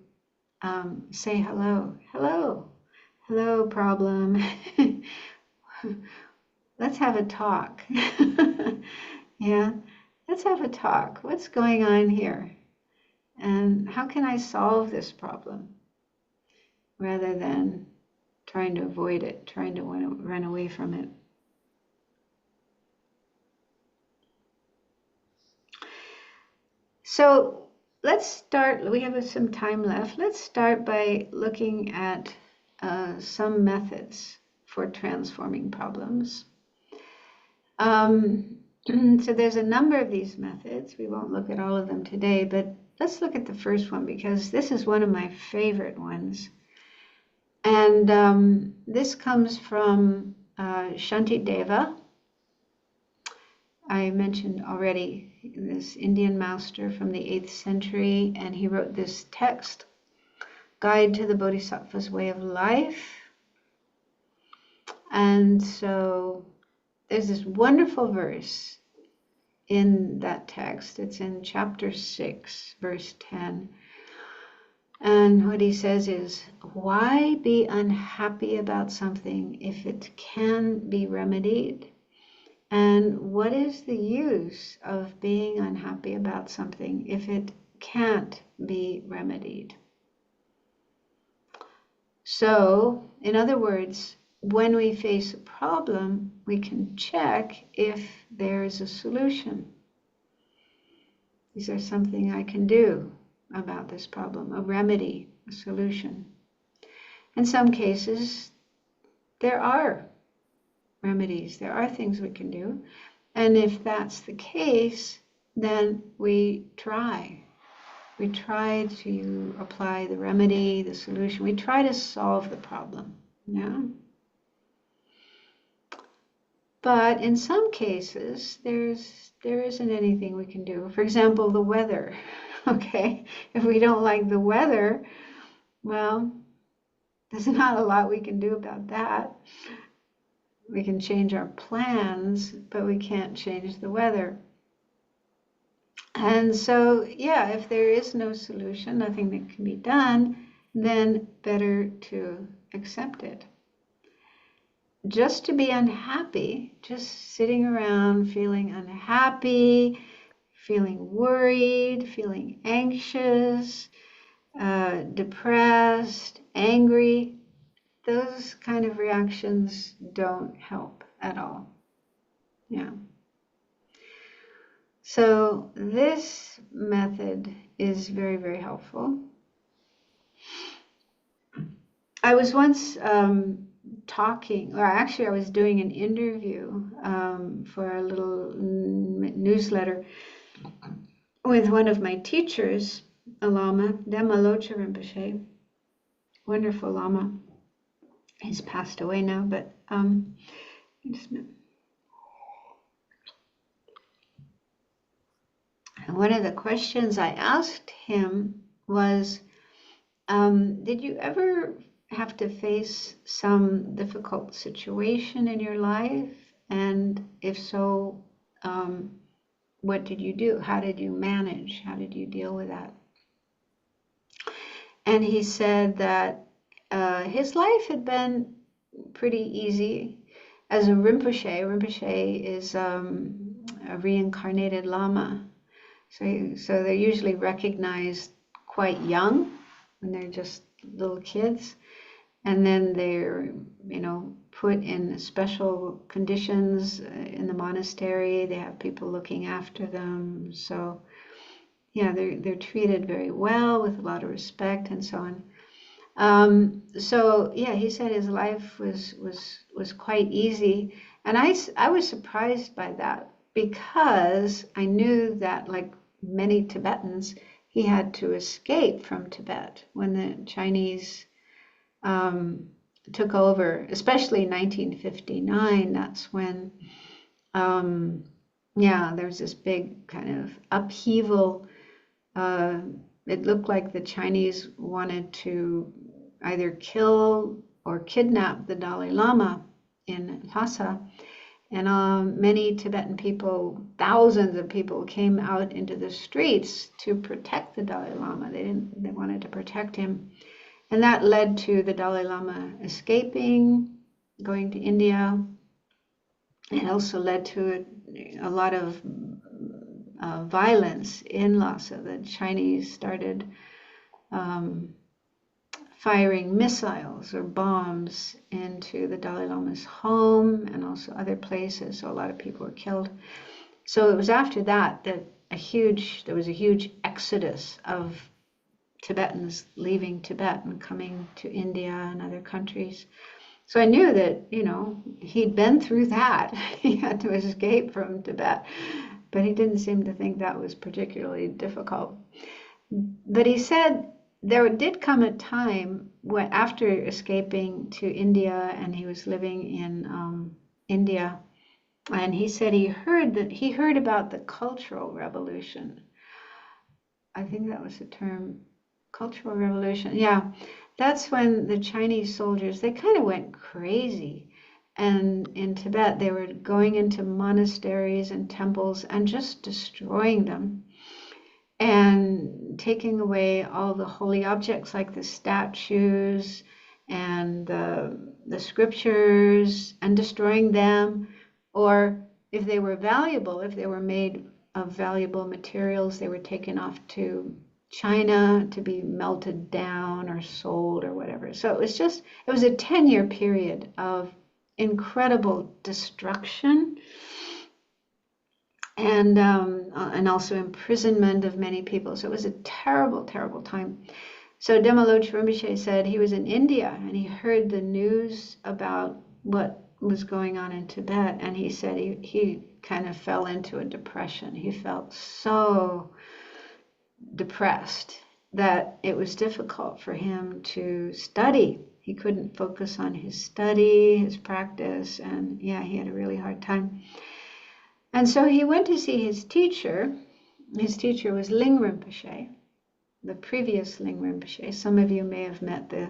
say hello. Hello. Hello, problem. Let's have a talk. Yeah, let's have a talk. What's going on here? And how can I solve this problem? Rather than trying to avoid it, trying to run away from it. So let's start. We have some time left. Let's start by looking at some methods for transforming problems. So there's a number of these methods. We won't look at all of them today, but let's look at the first one, because this is one of my favorite ones. And this comes from Shantideva. I mentioned already this Indian master from the 8th century, and he wrote this text, Guide to the Bodhisattva's Way of Life. And so there's this wonderful verse in that text. It's in chapter 6, verse 10. And what he says is, why be unhappy about something if it can be remedied? And what is the use of being unhappy about something if it can't be remedied? So, in other words, when we face a problem, we can check if there is a solution. Is there something I can do about this problem, a remedy, a solution? In some cases, there are remedies, there are things we can do. And if that's the case, then we try. We try to apply the remedy, the solution. We try to solve the problem. Yeah. But in some cases, there isn't anything we can do. For example, the weather. Okay, if we don't like the weather, well, there's not a lot we can do about that. We can change our plans, but we can't change the weather. And so, yeah, if there is no solution, nothing that can be done, then better to accept it. Just to be unhappy, just sitting around feeling unhappy, feeling worried, feeling anxious, depressed, angry, those kind of reactions don't help at all. Yeah. So this method is very, very helpful. I was once talking, or actually I was doing an interview for a little newsletter with one of my teachers, a Lama, Lama Zopa Rinpoche, wonderful Lama. He's passed away now, but just a minute. And one of the questions I asked him was, did you ever have to face some difficult situation in your life? And if so, what did you do? How did you manage? How did you deal with that? And he said that his life had been pretty easy. As a Rinpoche, Rinpoche is a reincarnated Lama. So they're usually recognized quite young, when they're just little kids. and then they're, put in special conditions in the monastery. They have people looking after them. So, yeah, they're treated very well with a lot of respect and so on. So yeah, he said his life was quite easy, and I was surprised by that, because I knew that, like many Tibetans, he had to escape from Tibet when the Chinese took over, especially in 1959. That's when, there's this big kind of upheaval. It looked like the Chinese wanted to either kill or kidnap the Dalai Lama in Lhasa. And many Tibetan people, thousands of people, came out into the streets to protect the Dalai Lama. They wanted to protect him. And that led to the Dalai Lama escaping, going to India. It also led to a lot of violence in Lhasa. The Chinese started firing missiles or bombs into the Dalai Lama's home and also other places. So a lot of people were killed. So it was after that that there was a huge exodus of Tibetans leaving Tibet and coming to India and other countries. So I knew that, he'd been through that. He had to escape from Tibet, but he didn't seem to think that was particularly difficult. But he said there did come a time when, after escaping to India, and he was living in India, and he said he heard about the Cultural Revolution. I think that was the term, Cultural Revolution. Yeah, that's when the Chinese soldiers, they kind of went crazy. And in Tibet, they were going into monasteries and temples and just destroying them and taking away all the holy objects, like the statues and the scriptures, and destroying them. Or if they were valuable, if they were made of valuable materials, they were taken off to China to be melted down or sold or whatever. So it was a 10-year period of incredible destruction and also imprisonment of many people. So it was a terrible, terrible time. So Dhamma Lodro Rinpoche said he was in India and he heard the news about what was going on in Tibet, and he said he kind of fell into a depression. He felt so depressed that it was difficult for him to study. He couldn't focus on his study, his practice, and he had a really hard time. And so he went to see his teacher. His teacher was Ling Rinpoche, the previous Ling Rinpoche. Some of you may have met the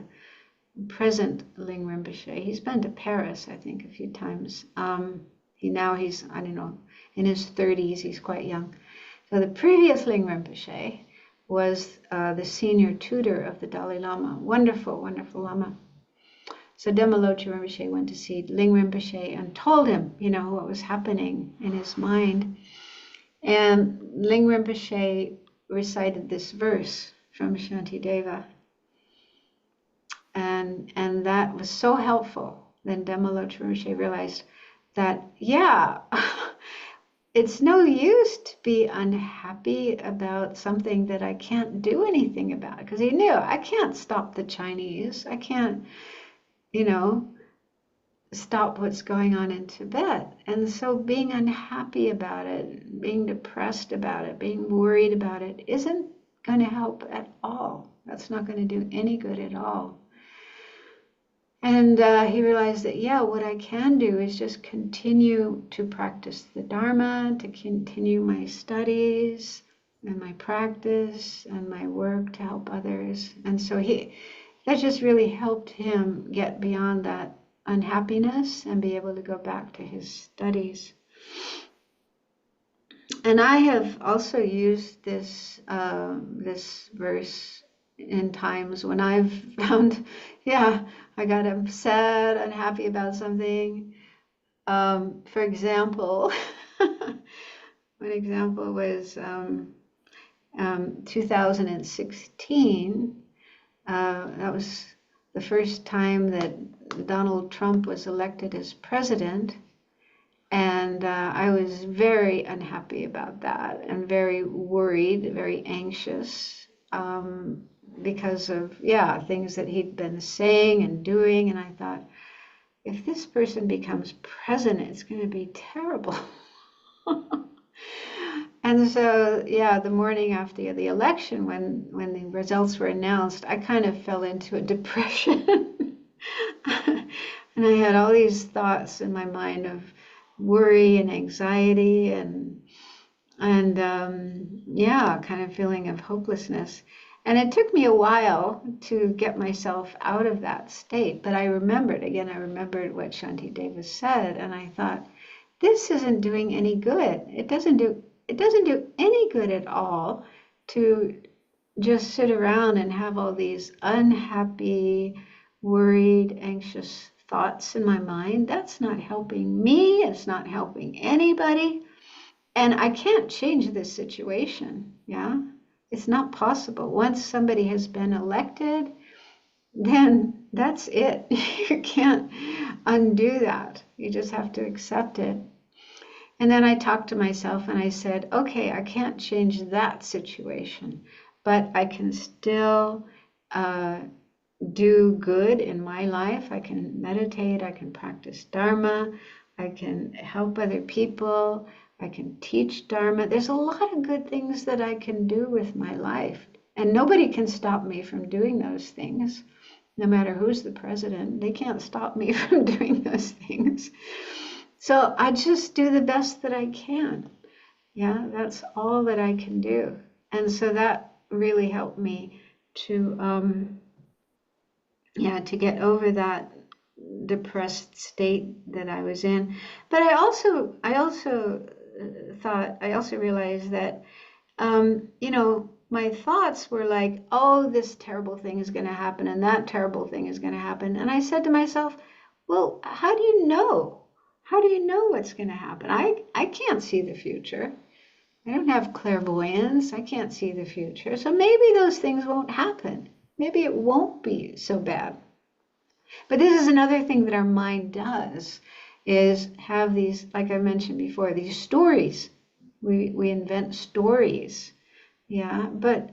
present Ling Rinpoche. He's been to Paris, I think, a few times. He's, I don't know, in his 30s. He's quite young. So the previous Ling Rinpoche was the senior tutor of the Dalai Lama. Wonderful, wonderful Lama. So Dhamma Lodro Rinpoche went to see Ling Rinpoche and told him, what was happening in his mind. And Ling Rinpoche recited this verse from Shantideva. And that was so helpful. Then Dhamma Lodro Rinpoche realized that, it's no use to be unhappy about something that I can't do anything about. Because he knew, I can't stop the Chinese. I can't, stop what's going on in Tibet. And so being unhappy about it, being depressed about it, being worried about it isn't going to help at all. That's not going to do any good at all. And he realized that, what I can do is just continue to practice the Dharma, to continue my studies and my practice and my work to help others. And so that just really helped him get beyond that unhappiness and be able to go back to his studies. And I have also used this verse in times when I've found, I got upset, unhappy about something. For example, one example was 2016. That was the first time that Donald Trump was elected as president. And I was very unhappy about that and very worried, very anxious because of, things that he'd been saying and doing. And I thought, if this person becomes president, it's going to be terrible. And so, the morning after the election, when the results were announced, I kind of fell into a depression. And I had all these thoughts in my mind of worry and anxiety and kind of feeling of hopelessness. And it took me a while to get myself out of that state. But I remembered what Shantideva said, and I thought, this isn't doing any good. It doesn't do any good at all to just sit around and have all these unhappy, worried, anxious thoughts in my mind. That's not helping me. It's not helping anybody. And I can't change this situation. It's not possible. Once somebody has been elected, then that's it. You can't undo that. You just have to accept it. And then I talked to myself and I said, okay, I can't change that situation, but I can still do good in my life. I can meditate, I can practice Dharma, I can help other people, I can teach Dharma. There's a lot of good things that I can do with my life. And nobody can stop me from doing those things. No matter who's the president, they can't stop me from doing those things. So I just do the best that I can. That's all that I can do. And so that really helped me to get over that depressed state that I was in. But I also realized that, my thoughts were like, oh, this terrible thing is going to happen and that terrible thing is going to happen. And I said to myself, well, how do you know? How do you know what's going to happen? I can't see the future. I don't have clairvoyance. I can't see the future. So maybe those things won't happen. Maybe it won't be so bad. But this is another thing that our mind does, is have these, like I mentioned before, these stories. We invent stories. But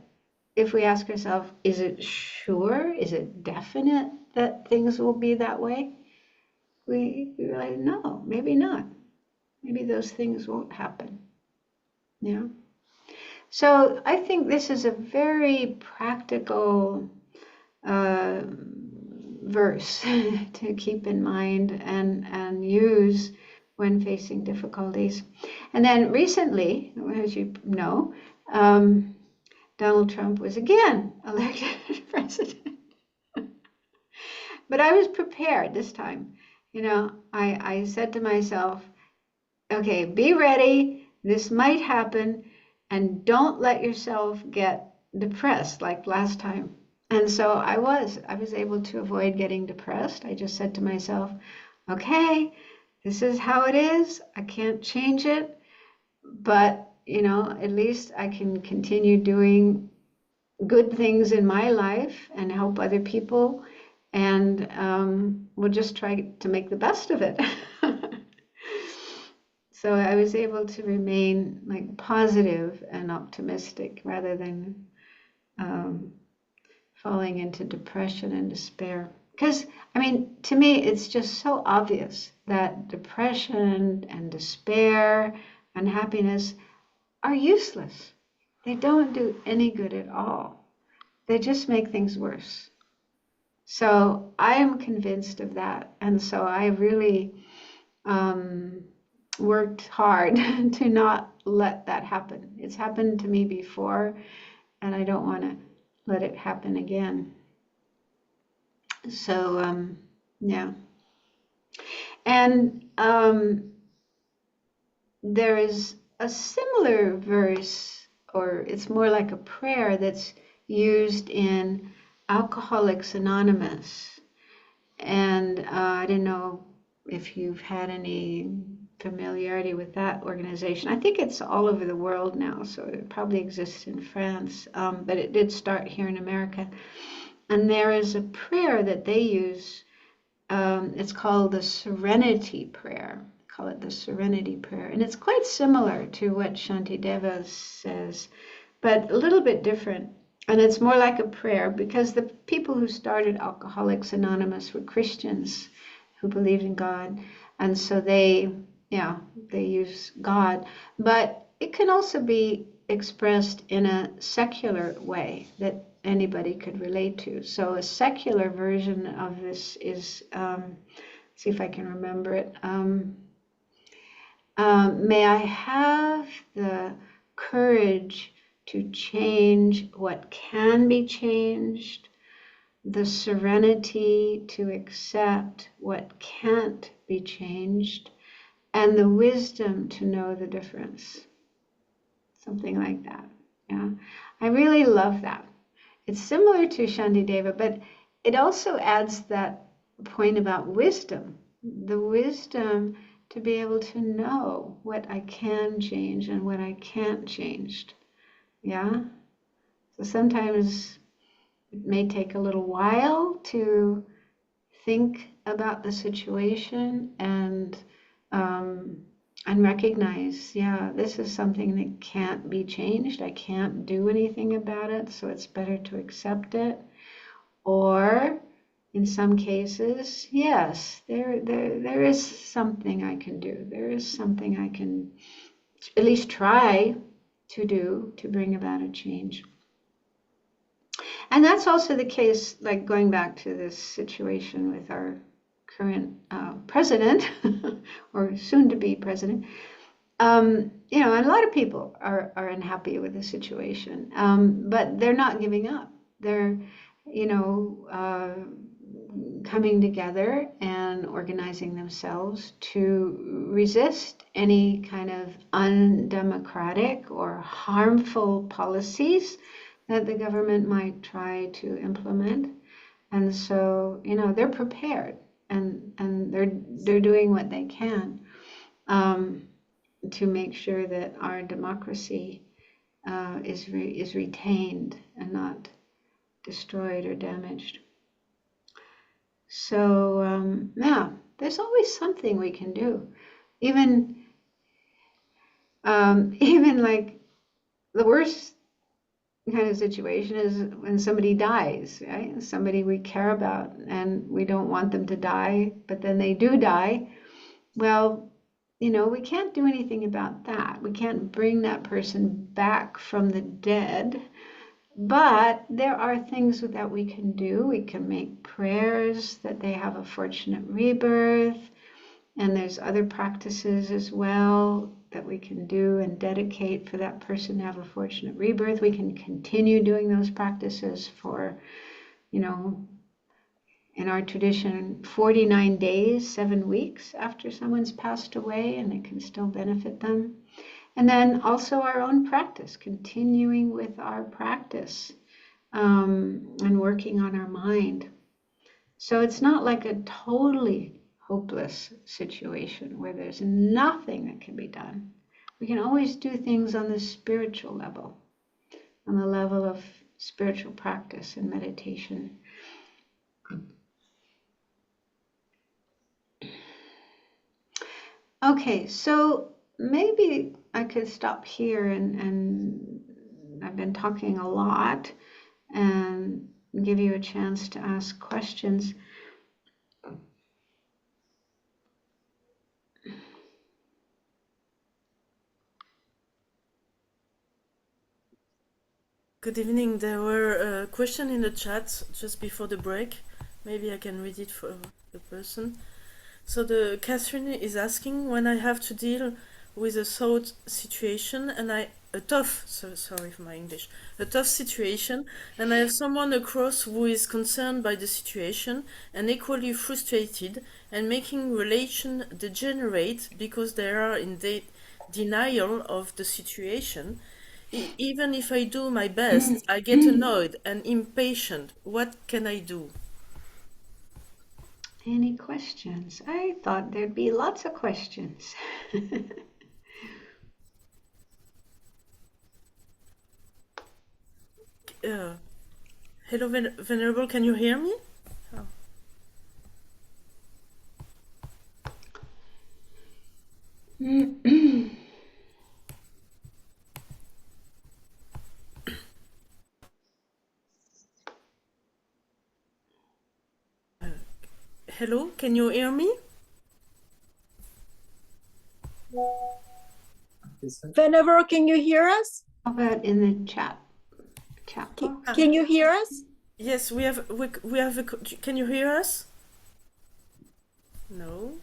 if we ask ourselves, is it sure? Is it definite that things will be that way? We realize, no, maybe not. Maybe those things won't happen. So I think this is a very practical verse to keep in mind and use when facing difficulties. And then recently, as you know, Donald Trump was again elected president. But I was prepared this time. I said to myself, okay, be ready. This might happen. And don't let yourself get depressed like last time. And so I was able to avoid getting depressed. I just said to myself, okay, this is how it is. I can't change it. But, at least I can continue doing good things in my life and help other people. And we'll just try to make the best of it. So I was able to remain positive and optimistic rather than falling into depression and despair. Because, to me, it's just so obvious that depression and despair, unhappiness are useless. They don't do any good at all. They just make things worse. So I am convinced of that. And so I really worked hard to not let that happen. It's happened to me before, and I don't want to let it happen again. So, And there is a similar verse, or it's more like a prayer that's used in Alcoholics Anonymous. And I don't know if you've had any familiarity with that organization. I think it's all over the world now, so it probably exists in France, but it did start here in America. And there is a prayer that they use. It's called the Serenity Prayer. They call it the Serenity Prayer. And it's quite similar to what Shantideva says, but a little bit different. And it's more like a prayer because the people who started Alcoholics Anonymous were Christians who believed in God. And so they use God. But it can also be expressed in a secular way that anybody could relate to. So a secular version of this is, see if I can remember it. May I have the courage to change what can be changed, the serenity to accept what can't be changed, and the wisdom to know the difference. Something like that. Yeah, I really love that. It's similar to Shantideva, but it also adds that point about wisdom, the wisdom to be able to know what I can change and what I can't change. Yeah. So sometimes it may take a little while to think about the situation and recognize, yeah, this is something that can't be changed. I can't do anything about it, so it's better to accept it. Or in some cases, yes, there is something I can do. There is something I can at least try to do to bring about a change. And that's also the case, like going back to this situation with our current president, or soon-to-be president. You know, and a lot of people are unhappy with the situation, but they're not giving up. They're, you know, coming together and organizing themselves to resist any kind of undemocratic or harmful policies that the government might try to implement. And so, you know, they're prepared and they're doing what they can to make sure that our democracy is retained and not destroyed or damaged. So yeah, there's always something we can do. Even like the worst kind of situation is when somebody dies, right? Somebody we care about and we don't want them to die, but then they do die. Well, you know, we can't do anything about that. We can't bring that person back from the dead. But there are things that we can do. We can make prayers that they have a fortunate rebirth. And there's other practices as well that we can do and dedicate for that person to have a fortunate rebirth. We can continue doing those practices for, you know, in our tradition, 49 days, 7 weeks after someone's passed away, and it can still benefit them. And then also our own practice, continuing with our practice and working on our mind. So it's not like a totally hopeless situation where there's nothing that can be done. We can always do things on the spiritual level, on the level of spiritual practice and meditation. Okay, so maybe I could stop here, and I've been talking a lot, and give you a chance to ask questions. Good evening. There were a question in the chat just before the break. Maybe I can read it for the person. So the Catherine is asking, when I have to deal with a thought situation and a tough situation, and I have someone across who is concerned by the situation and equally frustrated and making relation degenerate because they are in denial of the situation. Even if I do my best, I get annoyed and impatient. What can I do? Any questions? I thought there'd be lots of questions. Hello, Venerable, can you hear me? Oh. Hello, can you hear me? Venerable, can you hear us? How about in the chat box? Can you hear us? Yes, we have a, can you hear us? No.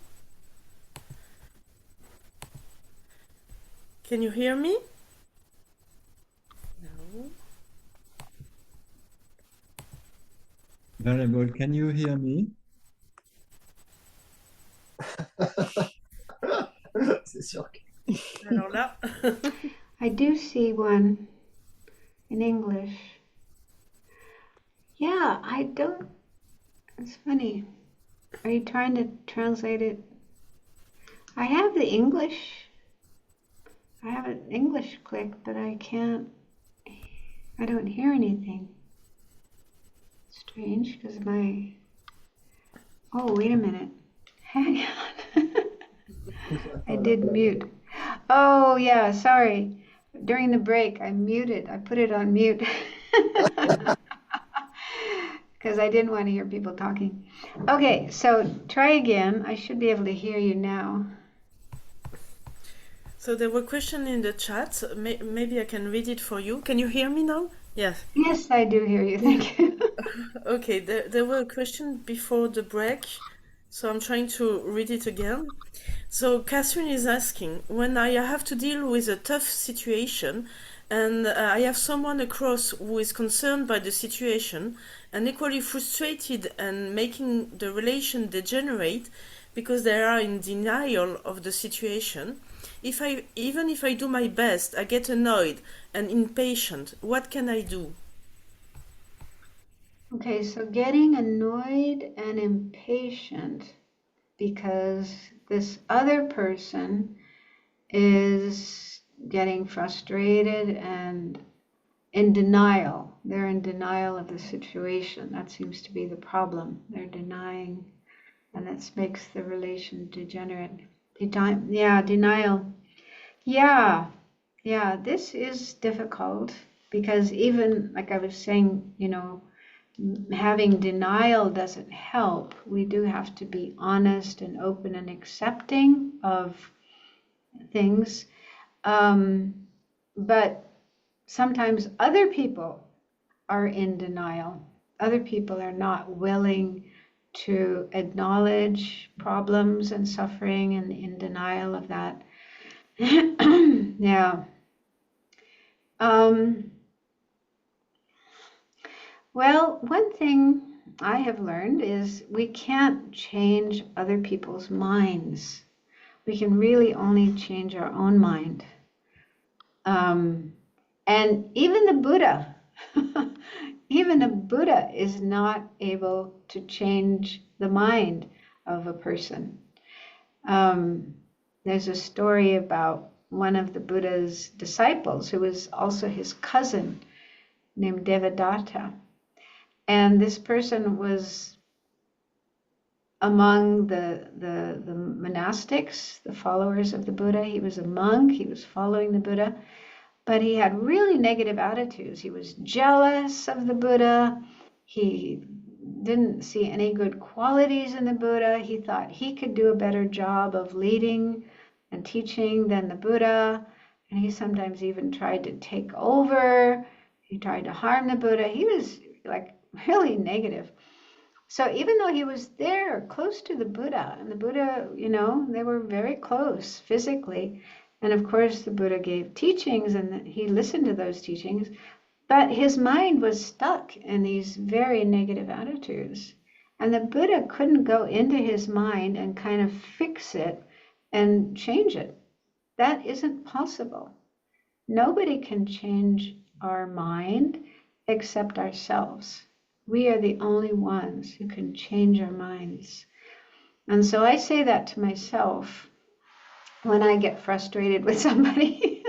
Can you hear me? No. Venerable, can you hear me? C'est sûr que... Alors là. I do see one in English. Yeah, I don't. It's funny. Are you trying to translate it? I have the English. I have an English click, but I can't. I don't hear anything. Strange, because my. Oh, wait a minute. Hang on. I did mute. Oh, yeah, sorry. During the break, I muted. I put it on mute. Because I didn't want to hear people talking. Okay, so try again. I should be able to hear you now. So there were questions in the chat. Maybe I can read it for you. Can you hear me now? Yes. Yes, I do hear you. Thank you. Okay, there were a question before the break, so I'm trying to read it again. So Catherine is asking, when I have to deal with a tough situation and I have someone across who is concerned by the situation and equally frustrated and making the relation degenerate because they are in denial of the situation, even if I do my best, I get annoyed and impatient. What can I do? Okay, so getting annoyed and impatient because this other person is getting frustrated and in denial. They're in denial of the situation. That seems to be the problem. They're denying, and that makes the relation degenerate. Denial. Yeah, this is difficult because even, like I was saying, having denial doesn't help. We do have to be honest and open and accepting of things. But sometimes other people are in denial. Other people are not willing to acknowledge problems and suffering and in denial of that. Yeah. Well, one thing I have learned is we can't change other people's minds. We can really only change our own mind. And even the Buddha, is not able to change the mind of a person. There's a story about one of the Buddha's disciples who was also his cousin named Devadatta. And this person was among the monastics, the followers of the Buddha. He was a monk, he was following the Buddha, but he had really negative attitudes. He was jealous of the Buddha. He didn't see any good qualities in the Buddha. He thought he could do a better job of leading and teaching than the Buddha. And he sometimes even tried to take over. He tried to harm the Buddha. He was like really negative. So even though he was there close to the Buddha, and the Buddha, they were very close physically. And of course, the Buddha gave teachings and he listened to those teachings, but his mind was stuck in these very negative attitudes. And the Buddha couldn't go into his mind and kind of fix it and change it. That isn't possible. Nobody can change our mind except ourselves. We are the only ones who can change our minds. And so I say that to myself when I get frustrated with somebody.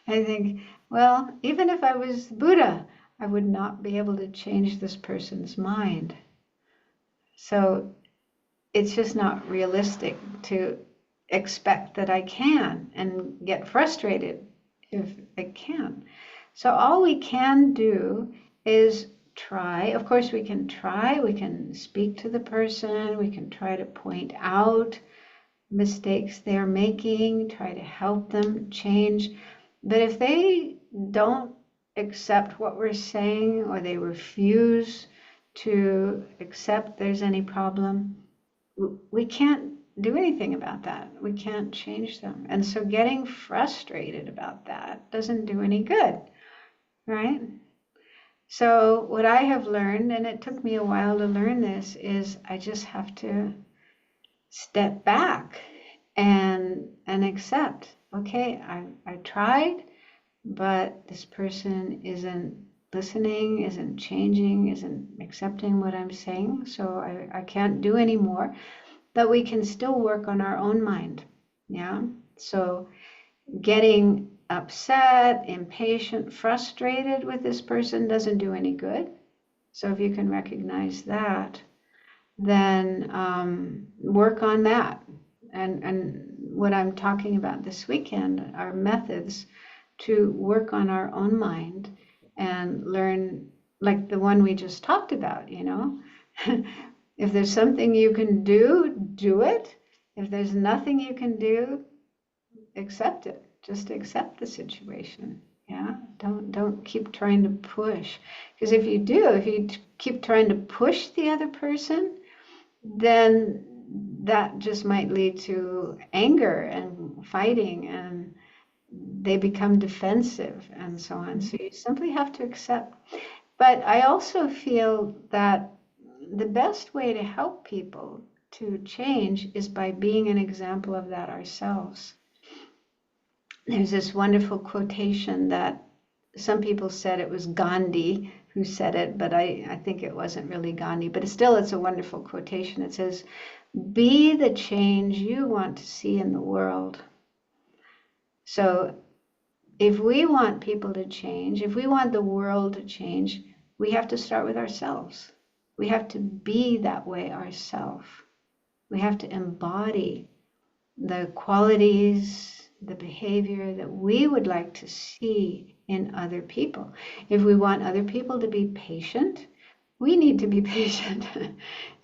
I think, well, even if I was Buddha, I would not be able to change this person's mind. So it's just not realistic to expect that I can and get frustrated if I can. So all we can do is try. Of course, we can try. We can speak to the person. We can try to point out mistakes they're making, try to help them change. But if they don't accept what we're saying, or they refuse to accept there's any problem, we can't do anything about that. We can't change them. And so getting frustrated about that doesn't do any good, right? So what I have learned, and it took me a while to learn this, is I just have to step back and accept, okay, I tried, but this person isn't listening, isn't changing, isn't accepting what I'm saying, so I can't do any more. But we can still work on our own mind. Yeah. So getting upset, impatient, frustrated with this person doesn't do any good. So if you can recognize that, then work on that. And what I'm talking about this weekend are methods to work on our own mind and learn, like the one we just talked about, you know. If there's something you can do, do it. If there's nothing you can do, accept it. Just accept the situation. Yeah, don't keep trying to push. Because if you keep trying to push the other person, then that just might lead to anger and fighting, and they become defensive and so on. So you simply have to accept. But I also feel that the best way to help people to change is by being an example of that ourselves. There's this wonderful quotation that some people said it was Gandhi who said it, but I think it wasn't really Gandhi, but it's a wonderful quotation. It says, "Be the change you want to see in the world." So if we want people to change, if we want the world to change, we have to start with ourselves. We have to be that way ourselves. We have to embody the qualities, the behavior that we would like to see in other people. If we want other people to be patient, we need to be patient.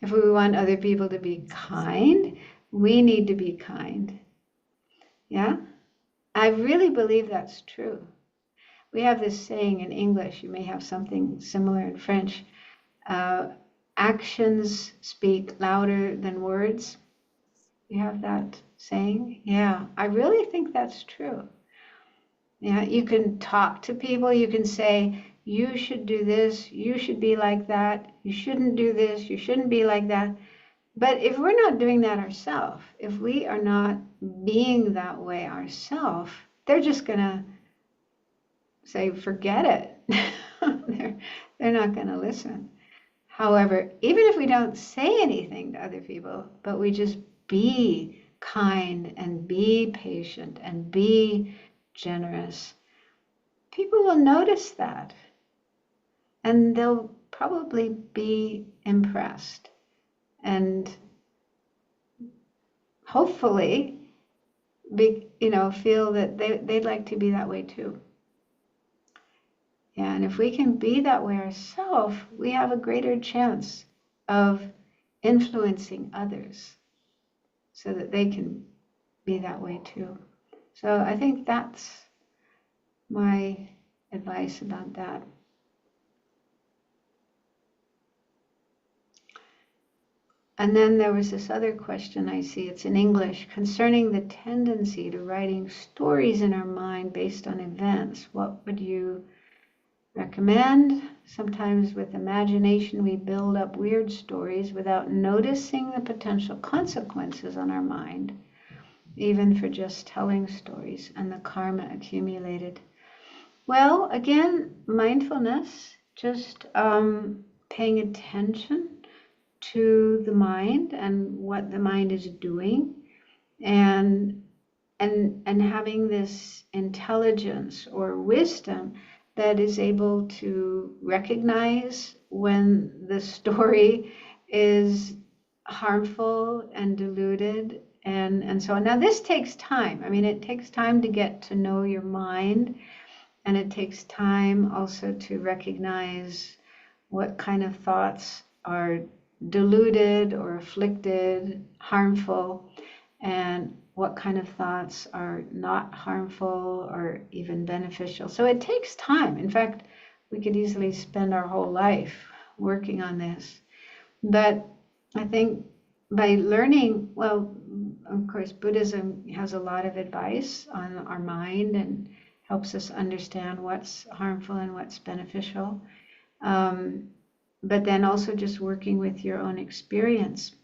If we want other people to be kind, we need to be kind. Yeah? I really believe that's true. We have this saying in English, you may have something similar in French, actions speak louder than words. You have that saying? Yeah, I really think that's true. Yeah, you can talk to people, you can say, you should do this, you should be like that, you shouldn't do this, you shouldn't be like that. But if we're not doing that ourselves, if we are not being that way ourselves, they're just going to say, forget it. They're not going to listen. However, even if we don't say anything to other people, but we just be kind and be patient and be generous, people will notice that. And they'll probably be impressed. And hopefully, feel that they'd like to be that way too. Yeah, and if we can be that way ourselves, we have a greater chance of influencing others so that they can be that way too. So I think that's my advice about that. And then there was this other question I see, it's in English, concerning the tendency to writing stories in our mind based on events. What would you recommend? Sometimes with imagination we build up weird stories without noticing the potential consequences on our mind, even for just telling stories, and the karma accumulated. Well, again, mindfulness, just paying attention to the mind and what the mind is doing, and having this intelligence or wisdom that is able to recognize when the story is harmful and deluded and so on. Now this takes time. I mean, it takes time to get to know your mind, and it takes time also to recognize what kind of thoughts are deluded or afflicted, harmful, and what kind of thoughts are not harmful or even beneficial. So it takes time. In fact, we could easily spend our whole life working on this. But I think by learning, well, of course, Buddhism has a lot of advice on our mind and helps us understand what's harmful and what's beneficial. But then also just working with your own experience.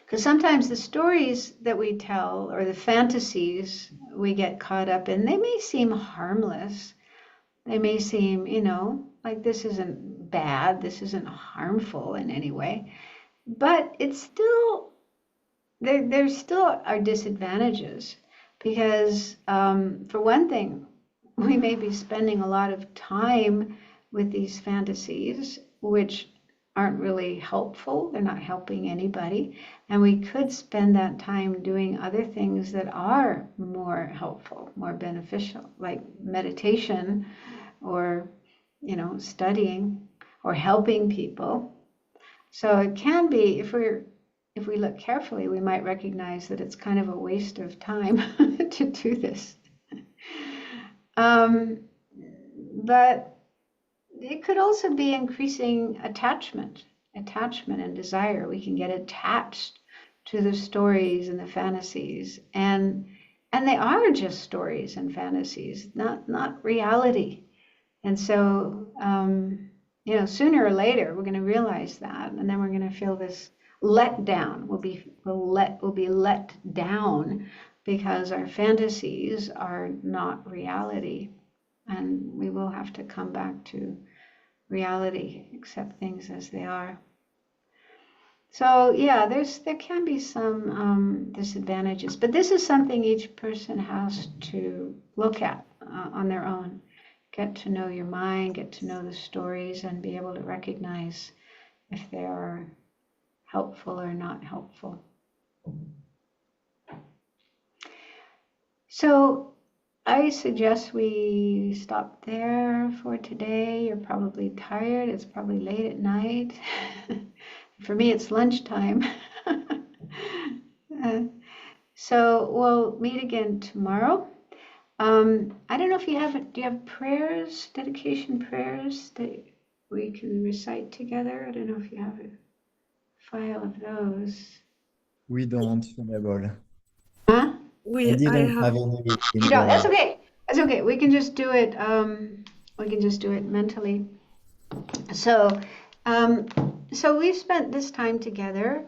Because sometimes the stories that we tell or the fantasies we get caught up in, they may seem harmless. They may seem, like this isn't bad, this isn't harmful in any way. But it's still, there still are disadvantages. Because for one thing, we may be spending a lot of time with these fantasies, which aren't really helpful. They're not helping anybody. And we could spend that time doing other things that are more helpful, more beneficial, like meditation or, studying or helping people. So it can be, if we look carefully, we might recognize that it's kind of a waste of time to do this. But it could also be increasing attachment and desire. We can get attached to the stories and the fantasies, and they are just stories and fantasies, not reality. And so, sooner or later, we're going to realize that, and then we're going to feel this let down. We'll be let down because our fantasies are not reality, and we will have to come back to reality, accept things as they are. So yeah, there can be some disadvantages, but this is something each person has to look at on their own. Get to know your mind, get to know the stories, and be able to recognize if they are helpful or not helpful. So I suggest we stop there for today. You're probably tired. It's probably late at night. For me, it's lunchtime. So we'll meet again tomorrow. I don't know if do you have prayers, dedication prayers that we can recite together? I don't know if you have a file of those. We don't, Venerable. Huh? I didn't have any. You don't. That's okay. That's okay. We can just do it. We can just do it mentally. So, so we've spent this time together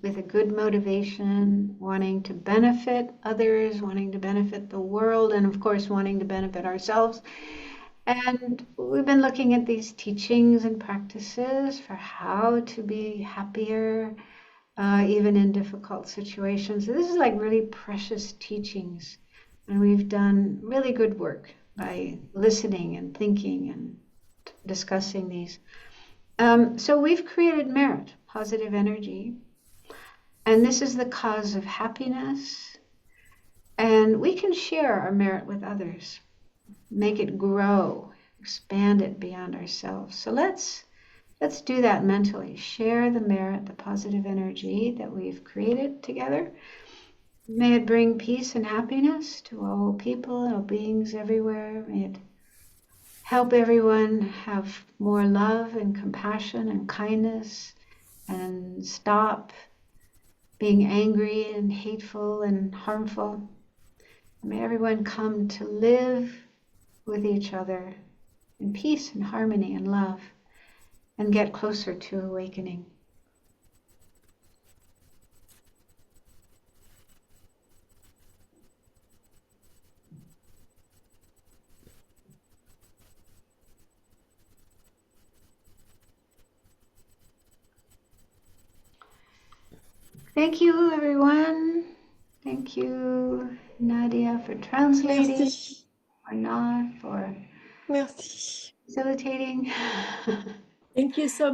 with a good motivation, wanting to benefit others, wanting to benefit the world, and of course, wanting to benefit ourselves. And we've been looking at these teachings and practices for how to be happier, even in difficult situations. So this is like really precious teachings. And we've done really good work by listening and thinking and discussing these. So we've created merit, positive energy. And this is the cause of happiness. And we can share our merit with others, make it grow, expand it beyond ourselves. So let's do that mentally. Share the merit, the positive energy that we've created together. May it bring peace and happiness to all people and all beings everywhere. May it help everyone have more love and compassion and kindness, and stop being angry and hateful and harmful. May everyone come to live with each other in peace and harmony and love, and get closer to awakening. Thank you, everyone. Thank you, Nadia, for translating. or not, for Merci. facilitating. Thank you so